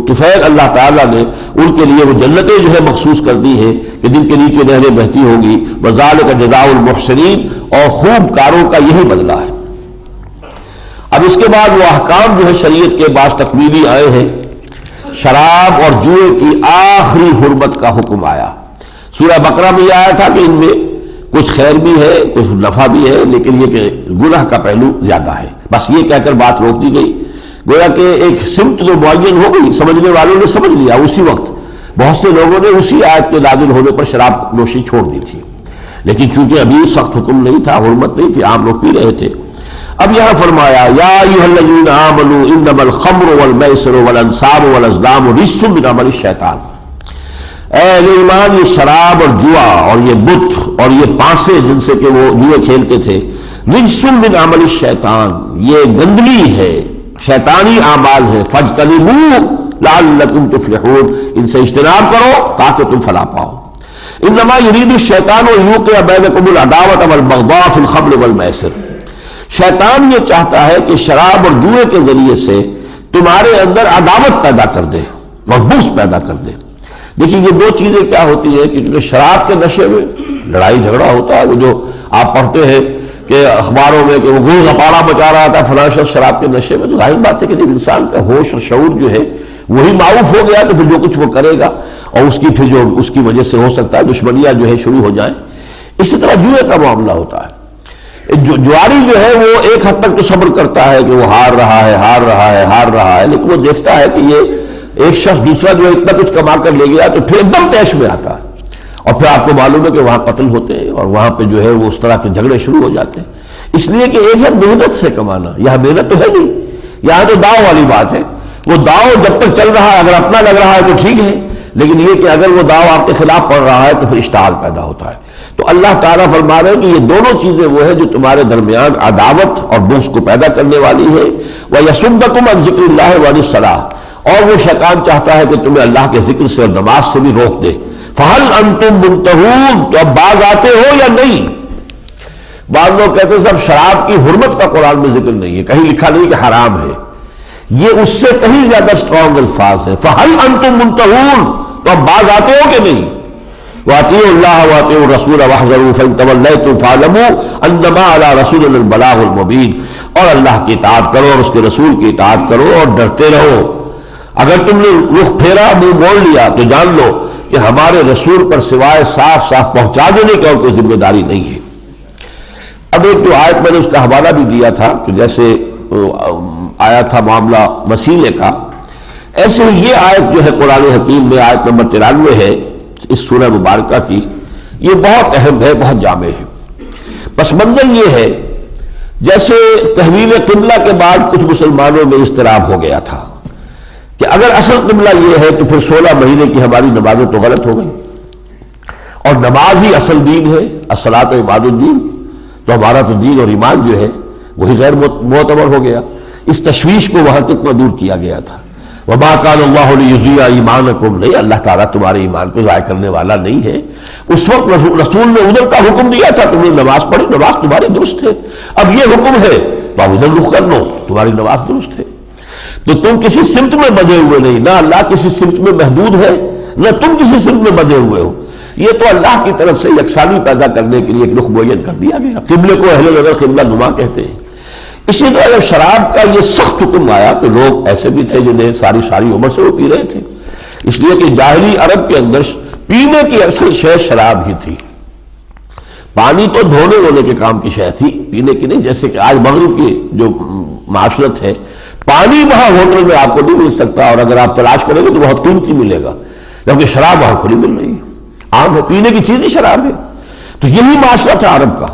Speaker 1: طفیل اللہ تعالیٰ نے ان کے لیے وہ جنتیں جو ہے مخصوص کر دی ہیں کہ جن کے نیچے نہریں بہتی ہوں گی. وَذَلِكَ جَزَاءُ الْمُحْسِنِينَ، اور خوب کاروں کا یہی بدلہ ہے. اب اس کے بعد وہ احکام جو ہے شریعت کے بعض تکمیلی آئے ہیں. شراب اور جوئے کی آخری حرمت کا حکم آیا. سورہ بقرہ میں یہ آیا تھا کہ ان میں کچھ خیر بھی ہے، کچھ نفع بھی ہے، لیکن یہ کہ گناہ کا پہلو زیادہ ہے. بس یہ کہہ کر بات روک دی گئی. گویا کہ ایک سمت جو معین ہو گئی، سمجھنے والوں نے سمجھ لیا اسی وقت. بہت سے لوگوں نے اسی آیت کے نازل ہونے پر شراب نوشی چھوڑ دی تھی، لیکن چونکہ ابھی سخت حکم نہیں تھا، حرمت نہیں تھی، عام لوگ پی رہے تھے. اب یہاں فرمایا یا ایھا الذین آمنوا انما الخمر والمیسر والانصاب والازلام رجس من عمل الشیطان، اے اہل ایمان یہ شراب اور جوا اور یہ بت اور یہ پانسے جن سے کہ وہ جوئے کھیلتے تھے، رجس من عمل الشیطان، یہ گندگی ہے، شیطانی اعمال ہے، فاجتنبوہ لعلکم تفلحون، ان سے اجتناب کرو تاکہ تم فلاح پاؤ۔ انما یرید الشیطان یوقع بینکم العداوۃ والبغضاء فی الخمر والمیسر، شیطان یہ چاہتا ہے کہ شراب اور جوئے کے ذریعے سے تمہارے اندر عداوت پیدا کر دے اور بغض پیدا کر دے۔ دیکھیے یہ دو چیزیں کیا ہوتی ہیں کہ شراب کے نشے میں لڑائی جھگڑا ہوتا ہے، وہ جو آپ پڑھتے ہیں کہ اخباروں میں کہ وہ گول غپارہ مچا رہا تھا فلاں شخص شراب کے نشے میں، تو ظاہر بات ہے کہ جب انسان کا ہوش اور شعور جو ہے وہی معروف ہو گیا تو پھر جو کچھ وہ کرے گا اور اس کی پھر جو اس کی وجہ سے ہو سکتا ہے دشمنیاں جو ہے شروع ہو جائیں۔ اسی طرح جوئے کا معاملہ ہوتا ہے، جواری جو ہے وہ ایک حد تک تو صبر کرتا ہے کہ وہ ہار رہا ہے، لیکن وہ دیکھتا ہے کہ یہ ایک شخص دوسرا جو ہے اتنا کچھ کما کر لے گیا تو پھر ایک دم طیش میں آتا ہے، اور پھر آپ کو معلوم ہے کہ وہاں قتل ہوتے ہیں اور وہاں پہ جو ہے وہ اس طرح کے جھگڑے شروع ہو جاتے ہیں، اس لیے کہ ایک ہے محنت سے کمانا، یہاں محنت تو ہے نہیں، یہاں تو داؤ والی بات ہے، وہ داؤ جب تک چل رہا ہے اگر اپنا لگ رہا ہے تو ٹھیک ہے، لیکن یہ کہ اگر وہ داؤ آپ کے خلاف پڑ رہا ہے تو پھر اشتعال پیدا ہوتا ہے۔ تو اللہ تعالیٰ فرما رہے ہیں کہ یہ دونوں چیزیں وہ ہیں جو تمہارے درمیان عداوت اور بغض کو پیدا کرنے والی ہے، وَيَصُدَّكُمْ عَنْ ذِكْرِ اللَّهِ وَعَنِ الصَّلَاةِ، اور وہ شیطان چاہتا ہے کہ تمہیں اللہ کے ذکر سے اور نماز سے بھی روک دے۔ فَهَلْ أَنْتُمْ مُنْتَهُونَ، تو اب باز آتے ہو یا نہیں؟ بعض لوگ کہتے ہیں صاحب شراب کی حرمت کا قرآن میں ذکر نہیں ہے، کہیں لکھا نہیں کہ حرام ہے، یہ اس سے کہیں زیادہ اسٹرانگ الفاظ ہے۔ فَهَلْ أَنْتُمْ مُنْتَهُونَ، تو اب باز آتے ہو کہ نہیں؟ وَأَطِيعُوا اللَّهَ وَأَطِيعُوا الرَّسُولَ وَاحْذَرُوا فَإِن تَوَلَّيْتُمْ فَاعْلَمُوا أَنَّمَا عَلَىٰ رَسُولِنَا الْبَلَاغُ الْمُبِينُ، اور اللہ کی اطاعت کرو اور اس کے رسول کی اطاعت کرو اور ڈرتے رہو، اگر تم نے رخ پھیرا منہ موڑ لیا تو جان لو کہ ہمارے رسول پر سوائے صاف صاف پہنچا دینے کی اور کوئی ذمہ داری نہیں ہے۔ اب ایک جو آیت میں نے اس کا حوالہ بھی دیا تھا کہ جیسے آیا تھا معاملہ وسیلے کا، ایسے ہی یہ آیت جو ہے قرآن حکیم میں آیت نمبر 93 ہے اس سورہ مبارکہ کی، یہ بہت اہم ہے، بہت جامع ہے۔ پس منظر یہ ہے جیسے تحویل قبلہ کے بعد کچھ مسلمانوں میں اضطراب ہو گیا تھا کہ اگر اصل قبلہ یہ ہے تو پھر 16 مہینے کی ہماری نمازیں تو غلط ہو گئی، اور نماز ہی اصل دین ہے، الصلاۃ عماد الدین، تو ہمارا تو دین اور ایمان جو ہے وہی غیر معتبر ہو گیا۔ اس تشویش کو وہاں کتنا دور کیا گیا تھا۔ وَمَا كَانَ اللَّهُ لِيُضِيعَ إِيمَانَكُمْ، نہیں اللہ تعالیٰ تمہارے ایمان کو ضائع کرنے والا نہیں ہے۔ اس وقت رسول نے ادھر کا حکم دیا تھا، تم نے نماز پڑھی، نماز تمہاری درست ہے، اب یہ حکم ہے تو اب ادھر رخ کر لو، تمہاری نماز درست ہے۔ تو تم کسی سمت میں بندھے ہوئے نہیں، نہ اللہ کسی سمت میں محدود ہے، نہ تم کسی سمت میں بندھے ہوئے ہو، یہ تو اللہ کی طرف سے یکسانی پیدا کرنے کے لیے ایک رخ معین کر دیا گیا۔ قبلے کو اہل نظر قبلہ نما کہتے ہیں۔ اسی طرح جب شراب کا یہ سخت حکم آیا تو لوگ ایسے بھی تھے جنہیں ساری عمر سے وہ پی رہے تھے، اس لیے کہ جاہلی عرب کے اندر پینے کی اصل شے شراب ہی تھی، پانی تو دھونے وونے کے کام کی شے تھی، پینے کی نہیں۔ جیسے کہ آج مغرب کی جو معاشرت ہے، پانی وہاں ہوٹل میں آپ کو نہیں مل سکتا، اور اگر آپ تلاش کریں گے تو بہت قیمتی ملے گا، جبکہ شراب وہاں کھلی مل رہی ہے، عام ہے، پینے کی چیز ہی شراب ہے۔ تو یہی معاشرہ تھا عرب کا۔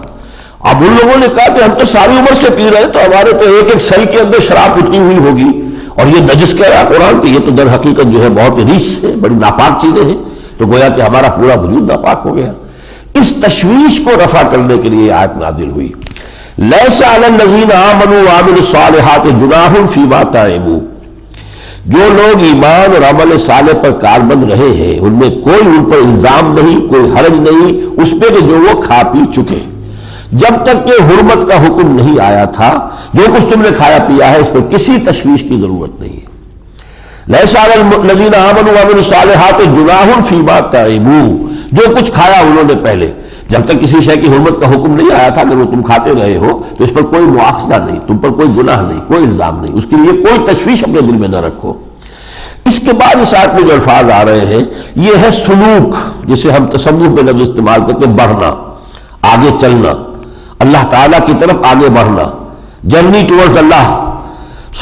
Speaker 1: اب ان لوگوں نے کہا کہ ہم تو ساری عمر سے پی رہے ہیں، تو ہمارے تو ایک ایک سل کے اندر شراب اتنی ہوئی ہوگی، اور یہ نجس کہہ رہا قرآن کہ یہ تو در حقیقت جو ہے بہت ریس ہے، بڑی ناپاک چیزیں ہیں، تو گویا کہ ہمارا پورا وجود ناپاک ہو گیا۔ اس تشویش کو رفع کرنے کے لیے آیت نازل ہوئی، لیس علی الذین آمنوا وعملوا الصالحات جناح فیما طعموا، جو لوگ ایمان اور عمل صالح پر کاربند رہے ہیں ان میں کوئی ان پر الزام نہیں، کوئی حرج نہیں اس پہ کہ جو وہ کھا پی چکے، جب تک کہ حرمت کا حکم نہیں آیا تھا جو کچھ تم نے کھایا پیا ہے اس پر کسی تشویش کی ضرورت نہیں ہے۔ لیس علی الذین آمنوا وعملوا الصالحات جناح فیما طعموا، جو کچھ کھایا انہوں نے پہلے، جب تک کسی شے کی حرمت کا حکم نہیں آیا تھا اگر وہ تم کھاتے رہے ہو تو اس پر کوئی مواخذہ نہیں، تم پر کوئی گناہ نہیں، کوئی الزام نہیں، اس کے لیے کوئی تشویش اپنے دل میں نہ رکھو۔ اس کے بعد اس آیت میں جو الفاظ آ رہے ہیں یہ ہے سلوک، جسے ہم تصوف میں لفظ استعمال کرتے ہیں، بڑھنا، آگے چلنا، اللہ تعالیٰ کی طرف آگے بڑھنا، جرنی ٹورڈز اللہ،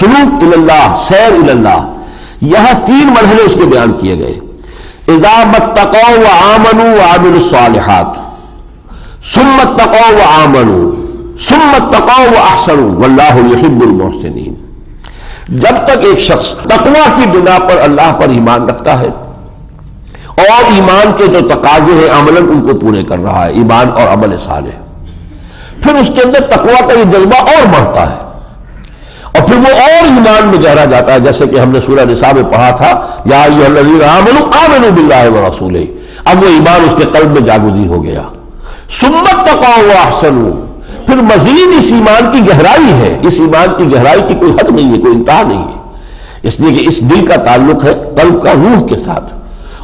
Speaker 1: سلوک اللہ، سیر اللہ۔ یہاں 3 مرحلے اس کے بیان کیے گئے، اذا متقوا وآمنوا وعملوا الصالحات، ثم اتقوا وآمنوا، ثم اتقوا واحسنوا واللہ یحب المحسنین. جب تک ایک شخص تقوی کی بنا پر اللہ پر ایمان رکھتا ہے اور ایمان کے جو تقاضے ہیں عملاً ان کو پورے کر رہا ہے، ایمان اور عمل صالح، پھر اس کے اندر تقوی کا یہ جذبہ اور بڑھتا ہے اور پھر وہ اور ایمان میں گہرا جاتا ہے، جیسے کہ ہم نے سورہ نساء میں پڑھا تھا یا ایھا الذین آمنوا آمنوا باللہ ورسولہ. اب وہ ایمان اس کے قلب میں جاگزی ہو گیا. ثم اتقوا واحسنوا، پھر مزید اس ایمان کی گہرائی ہے، اس ایمان کی گہرائی کی کوئی حد نہیں ہے، کوئی انتہا نہیں ہے، اس لیے کہ اس دل کا تعلق ہے قلب کا روح کے ساتھ،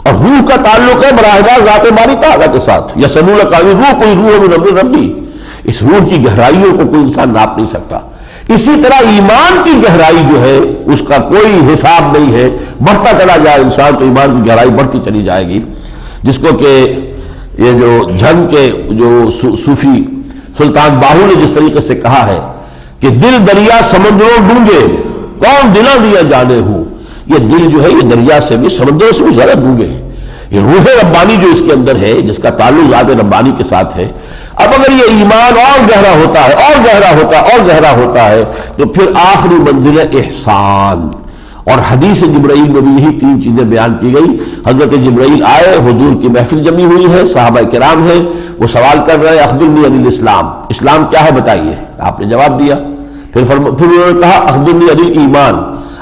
Speaker 1: اور روح کا تعلق ہے براہ راست ذات باری تعالیٰ کے ساتھ. یسألونک عن الروح قل الروح من امر ربی. اس روح کی گہرائیوں کو کوئی انسان ناپ نہیں سکتا. اسی طرح ایمان کی گہرائی جو ہے اس کا کوئی حساب نہیں ہے، بڑھتا چلا جائے انسان تو ایمان کی گہرائی بڑھتی چلی جائے گی، جس کو کہ یہ جو جھنگ کے جو صوفی سلطان باہو نے جس طریقے سے کہا ہے کہ دل دریا سمندروں ڈونگے کون دلا دیا جانے ہوں، یہ دل جو ہے یہ دریا سے بھی سمندروں سے بھی زیادہ ڈونگے ہیں. یہ روح ربانی جو اس کے اندر ہے، جس کا تعلق ذات ربانی کے ساتھ ہے، اب اگر یہ ایمان اور گہرا ہوتا ہے اور گہرا ہوتا اور گہرا ہوتا ہے تو پھر آخری منزل ہے احسان. اور حدیث جبرائیل میں بھی یہی تین چیزیں بیان کی گئی. حضرت جبرائیل آئے، حضور کی محفل جمی ہوئی ہے، صحابہ کرام ہیں، وہ سوال کر رہے ہیں اخبرنی عن الاسلام، اسلام کیا ہے بتائیے. آپ نے جواب دیا. پھر انہوں نے کہا اخبرنی عن الایمان،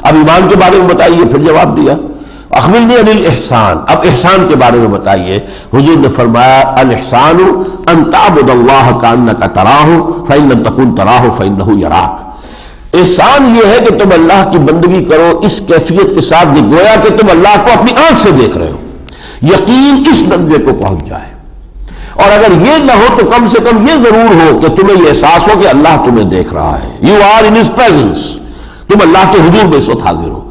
Speaker 1: اب ایمان کے بارے میں بتائیے. پھر جواب دیا. اخبرنی عن الاحسان، اب احسان کے بارے میں بتائیے. حضور نے فرمایا الاحسان ان تعبد اللہ کانک تراہ فإن لم تکن تراہ فإنہ یراک. احسان یہ ہے کہ تم اللہ کی بندگی کرو اس کیفیت کے ساتھ کہ گویا کہ تم اللہ کو اپنی آنکھ سے دیکھ رہے ہو. یقین اس درجے کو پہنچ جائے، اور اگر یہ نہ ہو تو کم سے کم یہ ضرور ہو کہ تمہیں یہ احساس ہو کہ اللہ تمہیں دیکھ رہا ہے. You are in his presence, تم اللہ کے حضور میں اس وقت حاضر ہو.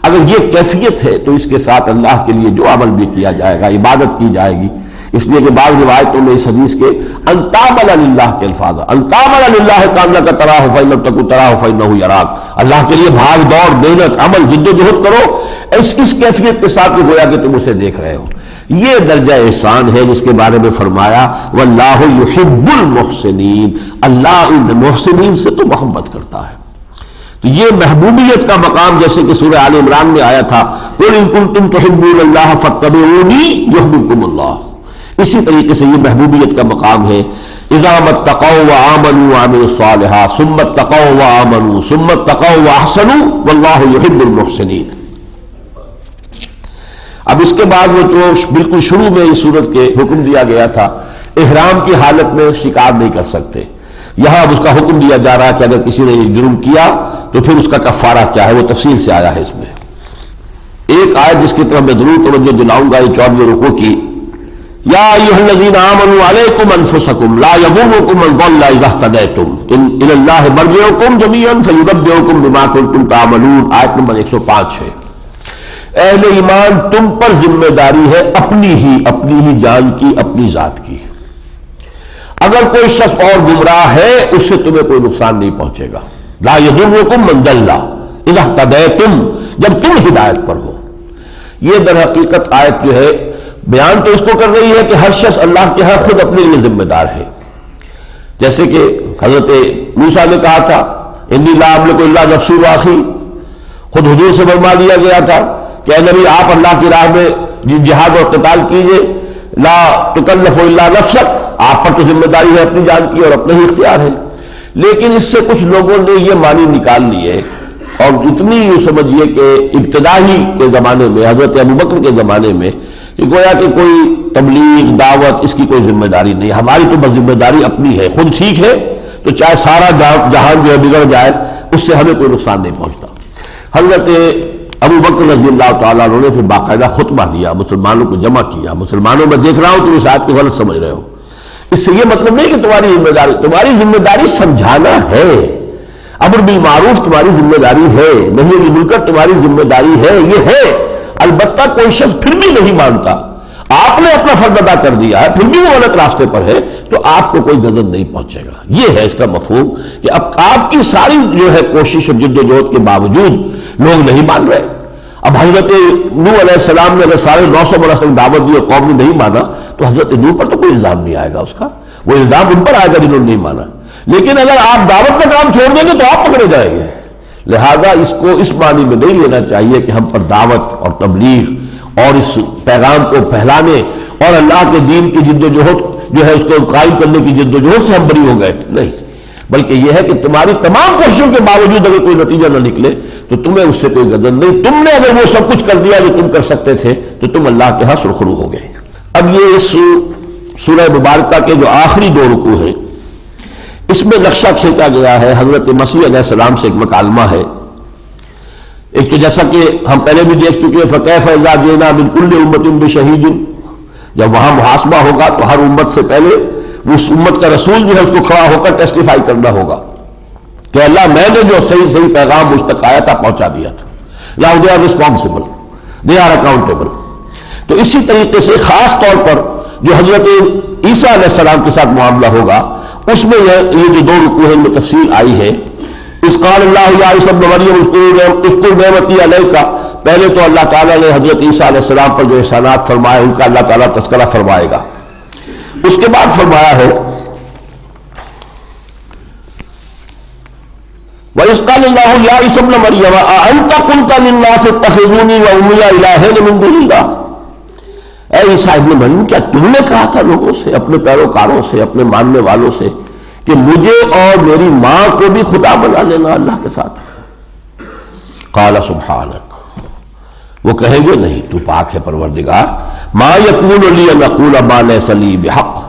Speaker 1: اگر یہ کیفیت ہے تو اس کے ساتھ اللہ کے لیے جو عمل بھی کیا جائے گا، عبادت کی جائے گی. اس لیے کہ بعض روایتوں میں اس حدیث کے ان تعمل للہ کے الفاظ، ان تعمل للہ کانک تراہ فإن لم تکن تراہ فإنہ یراک. اللہ کے لیے بھاگ دوڑ، محنت، عمل، جد و جہد کرو اس کیفیت کے ساتھ کہ گویا کہ تم اسے دیکھ رہے ہو. یہ درجہ احسان ہے جس کے بارے میں فرمایا واللہ یحب المحسنین، اللہ ان محسنین سے تو محبت کرتا ہے. تو یہ محبوبیت کا مقام جیسے کہ سورہ آل عمران میں آیا تھا قل ان کنتم تحبون اللہ فاتبعونی یحببکم اللہ، اسی طریقے سے یہ محبوبیت کا مقام ہے. اذا اتقوا وآمنوا وعملوا الصالحات ثم اتقوا وآمنوا ثم اتقوا واحسنوا واللہ یحب المحسنین. اب اس کے بعد وہ جو بالکل شروع میں اس صورت کے حکم دیا گیا تھا احرام کی حالت میں شکار نہیں کر سکتے، یہاں اب اس کا حکم دیا جا رہا ہے کہ اگر کسی نے یہ جرم کیا تو پھر اس کا کفارہ کیا ہے، وہ تفصیل سے آیا ہے اس میں. ایک آیت جس کی طرف میں ضرور توجہ دلاؤں گا، یہ 14ویں رکوع کی، یا ایھا الذین آمنوا علیکم انفسکم لا یضرکم من ضل اذا اہتدیتم الی اللہ مرجعکم جمیعا فینبئکم بما کنتم تعملون. آیت نمبر 105 ہے. اہل ایمان تم پر ذمہ داری ہے اپنی ہی جان کی، اپنی ذات کی. اگر کوئی شخص اور گمراہ ہے اس سے تمہیں کوئی نقصان نہیں پہنچے گا. لا یضرکم من ضل اذا اہتدیتم، جب تم ہدایت پر ہو. یہ در حقیقت آیت جو ہے بیان تو اس کو کر رہی ہے کہ ہر شخص اللہ کے ہاں خود اپنے لیے ذمہ دار ہے. جیسے کہ حضرت موسیٰ نے کہا تھا انی لا املک الا نفسی واخی، خود حضور سے فرما دیا گیا تھا کہ اے نبی آپ اللہ کی راہ میں جہاد اور قتال کیجئے، لا تکلف الا نفسک، آپ پر تو ذمہ داری ہے اپنی جان کی اور اپنا ہی اختیار ہے. لیکن اس سے کچھ لوگوں نے یہ معنی نکال لیے اور اتنی یوں سمجھیے کہ ابتدائی کے زمانے میں حضرت ابوبکر کے زمانے میں کہ گویا کہ کوئی تبلیغ دعوت اس کی کوئی ذمہ داری نہیں، ہماری تو بس ذمہ داری اپنی ہے، خود ٹھیک ہے تو چاہے سارا جہان جو ہے بگڑ جائے اس سے ہمیں کوئی نقصان نہیں پہنچتا. حضرت ابوبکر رضی اللہ تعالیٰ عنہ نے پھر باقاعدہ خطبہ دیا، مسلمانوں کو جمع کیا. مسلمانوں میں دیکھ رہا ہوں تم اس آیت کو غلط سمجھ رہے ہو. اس سے یہ مطلب نہیں کہ تمہاری ذمہ داری سمجھانا ہے، امر بالمعروف تمہاری ذمہ داری ہے، نہی عن المنکر تمہاری ذمہ داری ہے، یہ ہے. البتہ کوئی شخص پھر بھی نہیں مانتا، آپ نے اپنا فرض ادا کر دیا ہے پھر بھی وہ غلط راستے پر ہے تو آپ کو کوئی غضب نہیں پہنچے گا. یہ ہے اس کا مفہوم کہ اب آپ کی ساری جو ہے کوشش اور جد و جہد کے باوجود لوگ نہیں مان رہے. اب حضرت نوح علیہ السلام نے اگر سارے 900 برس تک دعوت دی اور قوم نے نہیں مانا تو حضرت نوح پر تو کوئی الزام نہیں آئے گا، اس کا وہ الزام ان پر آئے گا جنہوں نے نہیں مانا. لیکن اگر آپ دعوت کا کام چھوڑ دیں گے تو آپ پکڑے جائیں گے. لہذا اس کو اس معنی میں نہیں لینا چاہیے کہ ہم پر دعوت اور تبلیغ اور اس پیغام کو پھیلانے اور اللہ کے دین کی جد و جہد جو ہے اس کو قائم کرنے کی جد و جہد سے ہم بری ہو گئے. نہیں، بلکہ یہ ہے کہ تمہاری تمام کوششوں کے باوجود اگر کوئی نتیجہ نہ نکلے تو تمہیں اس سے کوئی غضب نہیں. تم نے اگر وہ سب کچھ کر دیا جو تم کر سکتے تھے تو تم اللہ کے ہاں سرخرو ہو گئے. اب یہ اس سورہ مبارکہ کے جو آخری 2 رکوع ہیں اس میں نقشہ کھینچا گیا ہے حضرت مسیح علیہ السلام سے ایک مکالمہ ہے. ایک تو جیسا کہ ہم پہلے بھی دیکھ چکے ہیں فَكَيْفَ إِذَا جِئْنَا مِنْ كُلِّ أُمَّةٍ بِشَهِيدٍ، جب وہاں محاسبہ ہوگا تو ہر امت سے پہلے اس امت کا رسول جو ہے اس کو کھڑا ہو کر ٹیسٹیفائی کرنا ہوگا کہ اللہ میں نے جو صحیح پیغام مجھ تک آیا تھا پہنچا دیا تھا. Now they are responsible, they are accountable. تو اسی طریقے سے خاص طور پر جو حضرت عیسیٰ علیہ السلام کے ساتھ معاملہ ہوگا اس میں یہ جو 2 رکوع ہیں ان میں تفصیل آئی ہے. اس قال اللہ یا عیسی ابن مریم اذکر نعمتی علیک، پہلے تو اللہ تعالیٰ نے حضرت عیسیٰ علیہ السلام پر جو احسانات فرمائے ان کا اللہ تعالیٰ تذکرہ فرمائے گا. اس کے بعد فرمایا ہے وَإِذْ قَالَ اللَّهُ يَا عِيسَى ابْنَ مَرْيَمَ أَأَنْتَ قُلْتَ لِلنَّاسِ اتَّخِذُونِي وَأُمِّيَ إِلَٰهَيْنِ مِن دُونِ اللَّهِ، اے عیسیٰ ابن مریم کیا تم نے کہا تھا لوگوں سے، اپنے پیروکاروں سے، اپنے ماننے والوں سے کہ مجھے اور میری ماں کو بھی خدا بنا لینا اللہ کے ساتھ؟ قَالَ سُبْحَانَكَ، وہ کہیں گے نہیں تو پاک ہے پروردگار، مَا يَكُونُ لِي أَنْ أَقُولَ مَا لَيْسَ لِي بِحَقٍّ،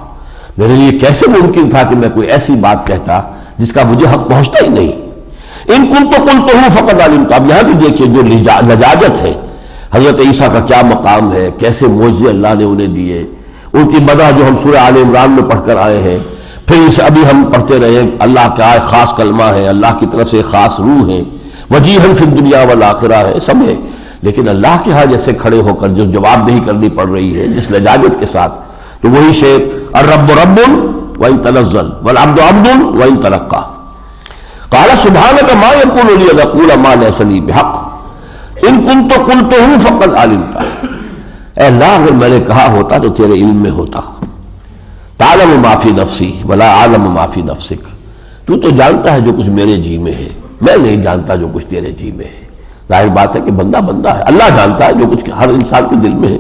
Speaker 1: میرے لیے کیسے ممکن تھا کہ میں کوئی ایسی بات کہتا جس کا مجھے حق پہنچتا ہی نہیں. ان كنت قلته فقد علمت. اب یہاں بھی دیکھیے جو لجاجت ہے حضرت عیسیٰ کا کیا مقام ہے، کیسے معجزے اللہ نے انہیں دیے، ان کی مدح جو ہم سورہ آل عمران میں پڑھ کر آئے ہیں، پھر اسے ابھی ہم پڑھتے رہے اللہ کا خاص کلمہ ہے، اللہ کی طرف سے خاص روح ہے، وجیہاً فی الدنیا والآخرہ ہے، سب ہے. لیکن اللہ کے ہاں جیسے کھڑے ہو کر جو جواب دہی کرنی پڑ رہی ہے جس لجاجت کے ساتھ، تو وہی شعر الرب رب وإن تنزل والعبد عبد وإن ترقى. قال سبحانك ما يكون لي أن أقول ما ليس لي بحق إن كنت قلته فقد علمت. اے اللہ اگر میں نے کہا ہوتا تو تیرے علم میں ہوتا. تعلم ما فی نفسی ولا اعلم ما فی نفسک، تو جانتا ہے جو کچھ میرے جی میں ہے، میں نہیں جانتا جو کچھ تیرے جی میں ہے. ظاہر بات ہے کہ بندہ بندہ ہے، اللہ جانتا ہے جو کچھ ہر انسان کے دل میں ہے.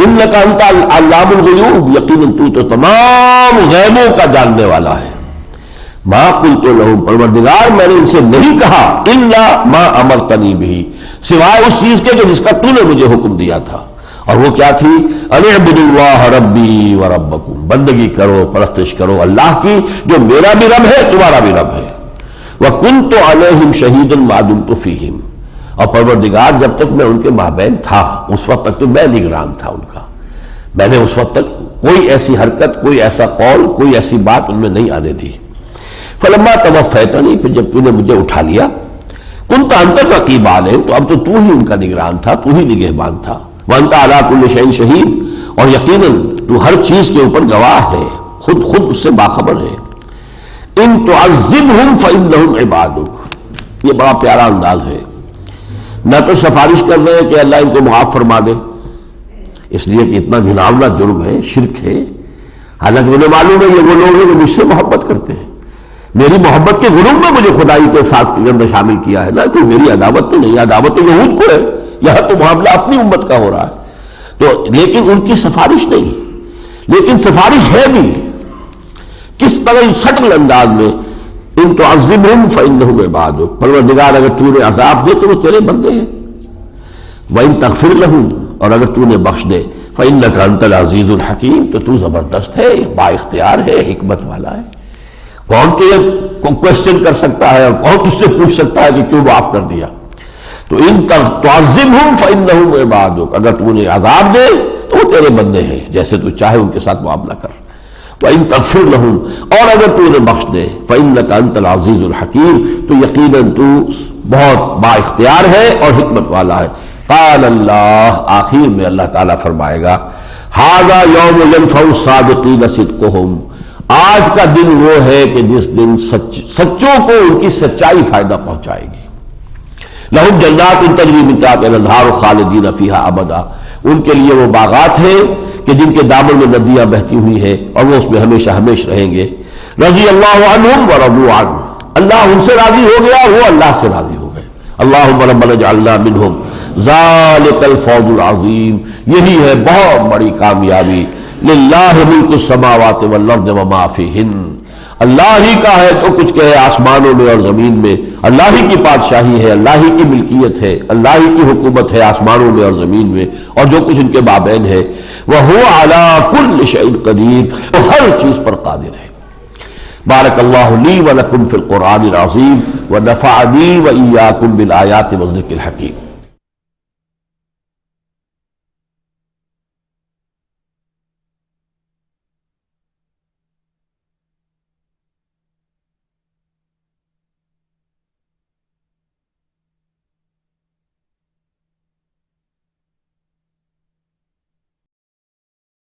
Speaker 1: انک انت علام الغیوب، یقیناً تو تمام غیبوں کا جاننے والا ہے. ما قلت لهم، پروردگار میں نے ان سے نہیں کہا الا ما امرتنی به، سوائے اس چیز کے کہ جس کا تو نے مجھے حکم دیا تھا. اور وہ کیا تھی؟ ان اعبدوا اللہ ربی وربکم، بندگی کرو پرستش کرو اللہ کی جو میرا بھی رب ہے تمہارا بھی رب ہے. وکنت علیہم شہیدا ما دمت فیہم، اور پروردگار جب تک میں ان کے مابین تھا اس وقت تک تو میں نگران تھا ان کا. میں نے اس وقت تک کوئی ایسی حرکت، کوئی ایسا قول، کوئی ایسی بات ان میں نہیں آنے دی. فلما توفیتنی، پھر جب تو نے مجھے اٹھا لیا، کنت انت رقیب علیہم، تو اب تو ہی ان کا نگران تھا، تو ہی نگہبان تھا. وانت علی کل شیء شہید، اور یقیناً تو ہر چیز کے اوپر گواہ ہے، خود اس سے باخبر ہے. ان تعذبہم فانہم عبادک، یہ بڑا پیارا انداز ہے. نہ تو سفارش کر رہے ہیں کہ اللہ ان کو معاف فرما دے، اس لیے کہ اتنا گھناؤنا جرم ہے، شرک ہے. حالانکہ انہیں معلوم ہے یہ وہ لوگ ہیں جو مجھ سے محبت کرتے ہیں، میری محبت کے غروب میں مجھے خدائی کے ساتھ اندر شامل کیا ہے نا، کوئی میری عداوت تو نہیں، عداوت تو یہود کو ہے، یہاں تو معاملہ اپنی امت کا ہو رہا ہے. تو لیکن ان کی سفارش نہیں، لیکن سفارش ہے بھی کس طرح سٹل انداز میں. ان تعذبہم فانہم عبادک، پروردگار اگر تو نے عذاب دے تو وہ تیرے بندے ہیں. وان تغفر لہم، اور اگر تو نے بخش دے، فانک انت العزیز الحکیم، تو زبردست ہے، با اختیار ہے، حکمت والا ہے. کون تو یہ کوشچن کر سکتا ہے اور کون تجھ سے پوچھ سکتا ہے کہ کیوں معاف کر دیا. تو ان تعذبہم فانہم عبادک، اگر تو نے عذاب دے تو وہ تیرے بندے ہیں، جیسے تو چاہے ان کے ساتھ معاملہ کر. وَإِن تَغْفِرْ لَهُمْ، اور اگر تو انہیں بخش دے، فَإِنَّكَ أَنْتَ الْعَزِيزُ الْحَكِيمُ، تو یقیناً تو بہت با اختیار ہے اور حکمت والا ہے. قال اللہ، آخر میں اللہ تعالیٰ فرمائے گا هَذَا يَوْمُ يَنْفَعُ الصَّادِقِينَ صِدْقُهُمْ، آج کا دن وہ ہے کہ جس دن سچوں کو ان کی سچائی فائدہ پہنچائے گی. لَهُمْ جَنَّاتٌ تَجْرِي مِن تَحْتِهَا الْأَنْهَارُ خَالِدِينَ فِيهَا أَبَدًا، ان کے لیے وہ باغات ہیں کہ جن کے دامن میں ندیاں بہتی ہوئی ہیں اور وہ اس میں ہمیشہ ہمیش رہیں گے. رضی اللہ عنہم ورضوا عنہ، اللہ ان سے راضی ہو گیا، وہ اللہ سے راضی ہو گئے۔ اللہم ربنا اجعلنا منہم ذالک الفوز العظیم، یہی ہے بہت بڑی کامیابی۔ للہ ملک السماوات والارض وما فیہن، اللہ ہی کا ہے تو کچھ کہے آسمانوں میں اور زمین میں، اللہ ہی کی بادشاہی ہے، اللہ ہی کی ملکیت ہے، اللہ ہی کی حکومت ہے آسمانوں میں اور زمین میں، اور جو کچھ ان کے مابین ہے۔ وَهُوَ عَلَى كُلِّ شَيْءٍ قَدِيرٌ، وہ ہر چیز پر قادر ہے۔ بارک اللہ لی ولکم فی القرآن العظیم ونفعنی وإیاکم بالآیات والذکر الحکیم۔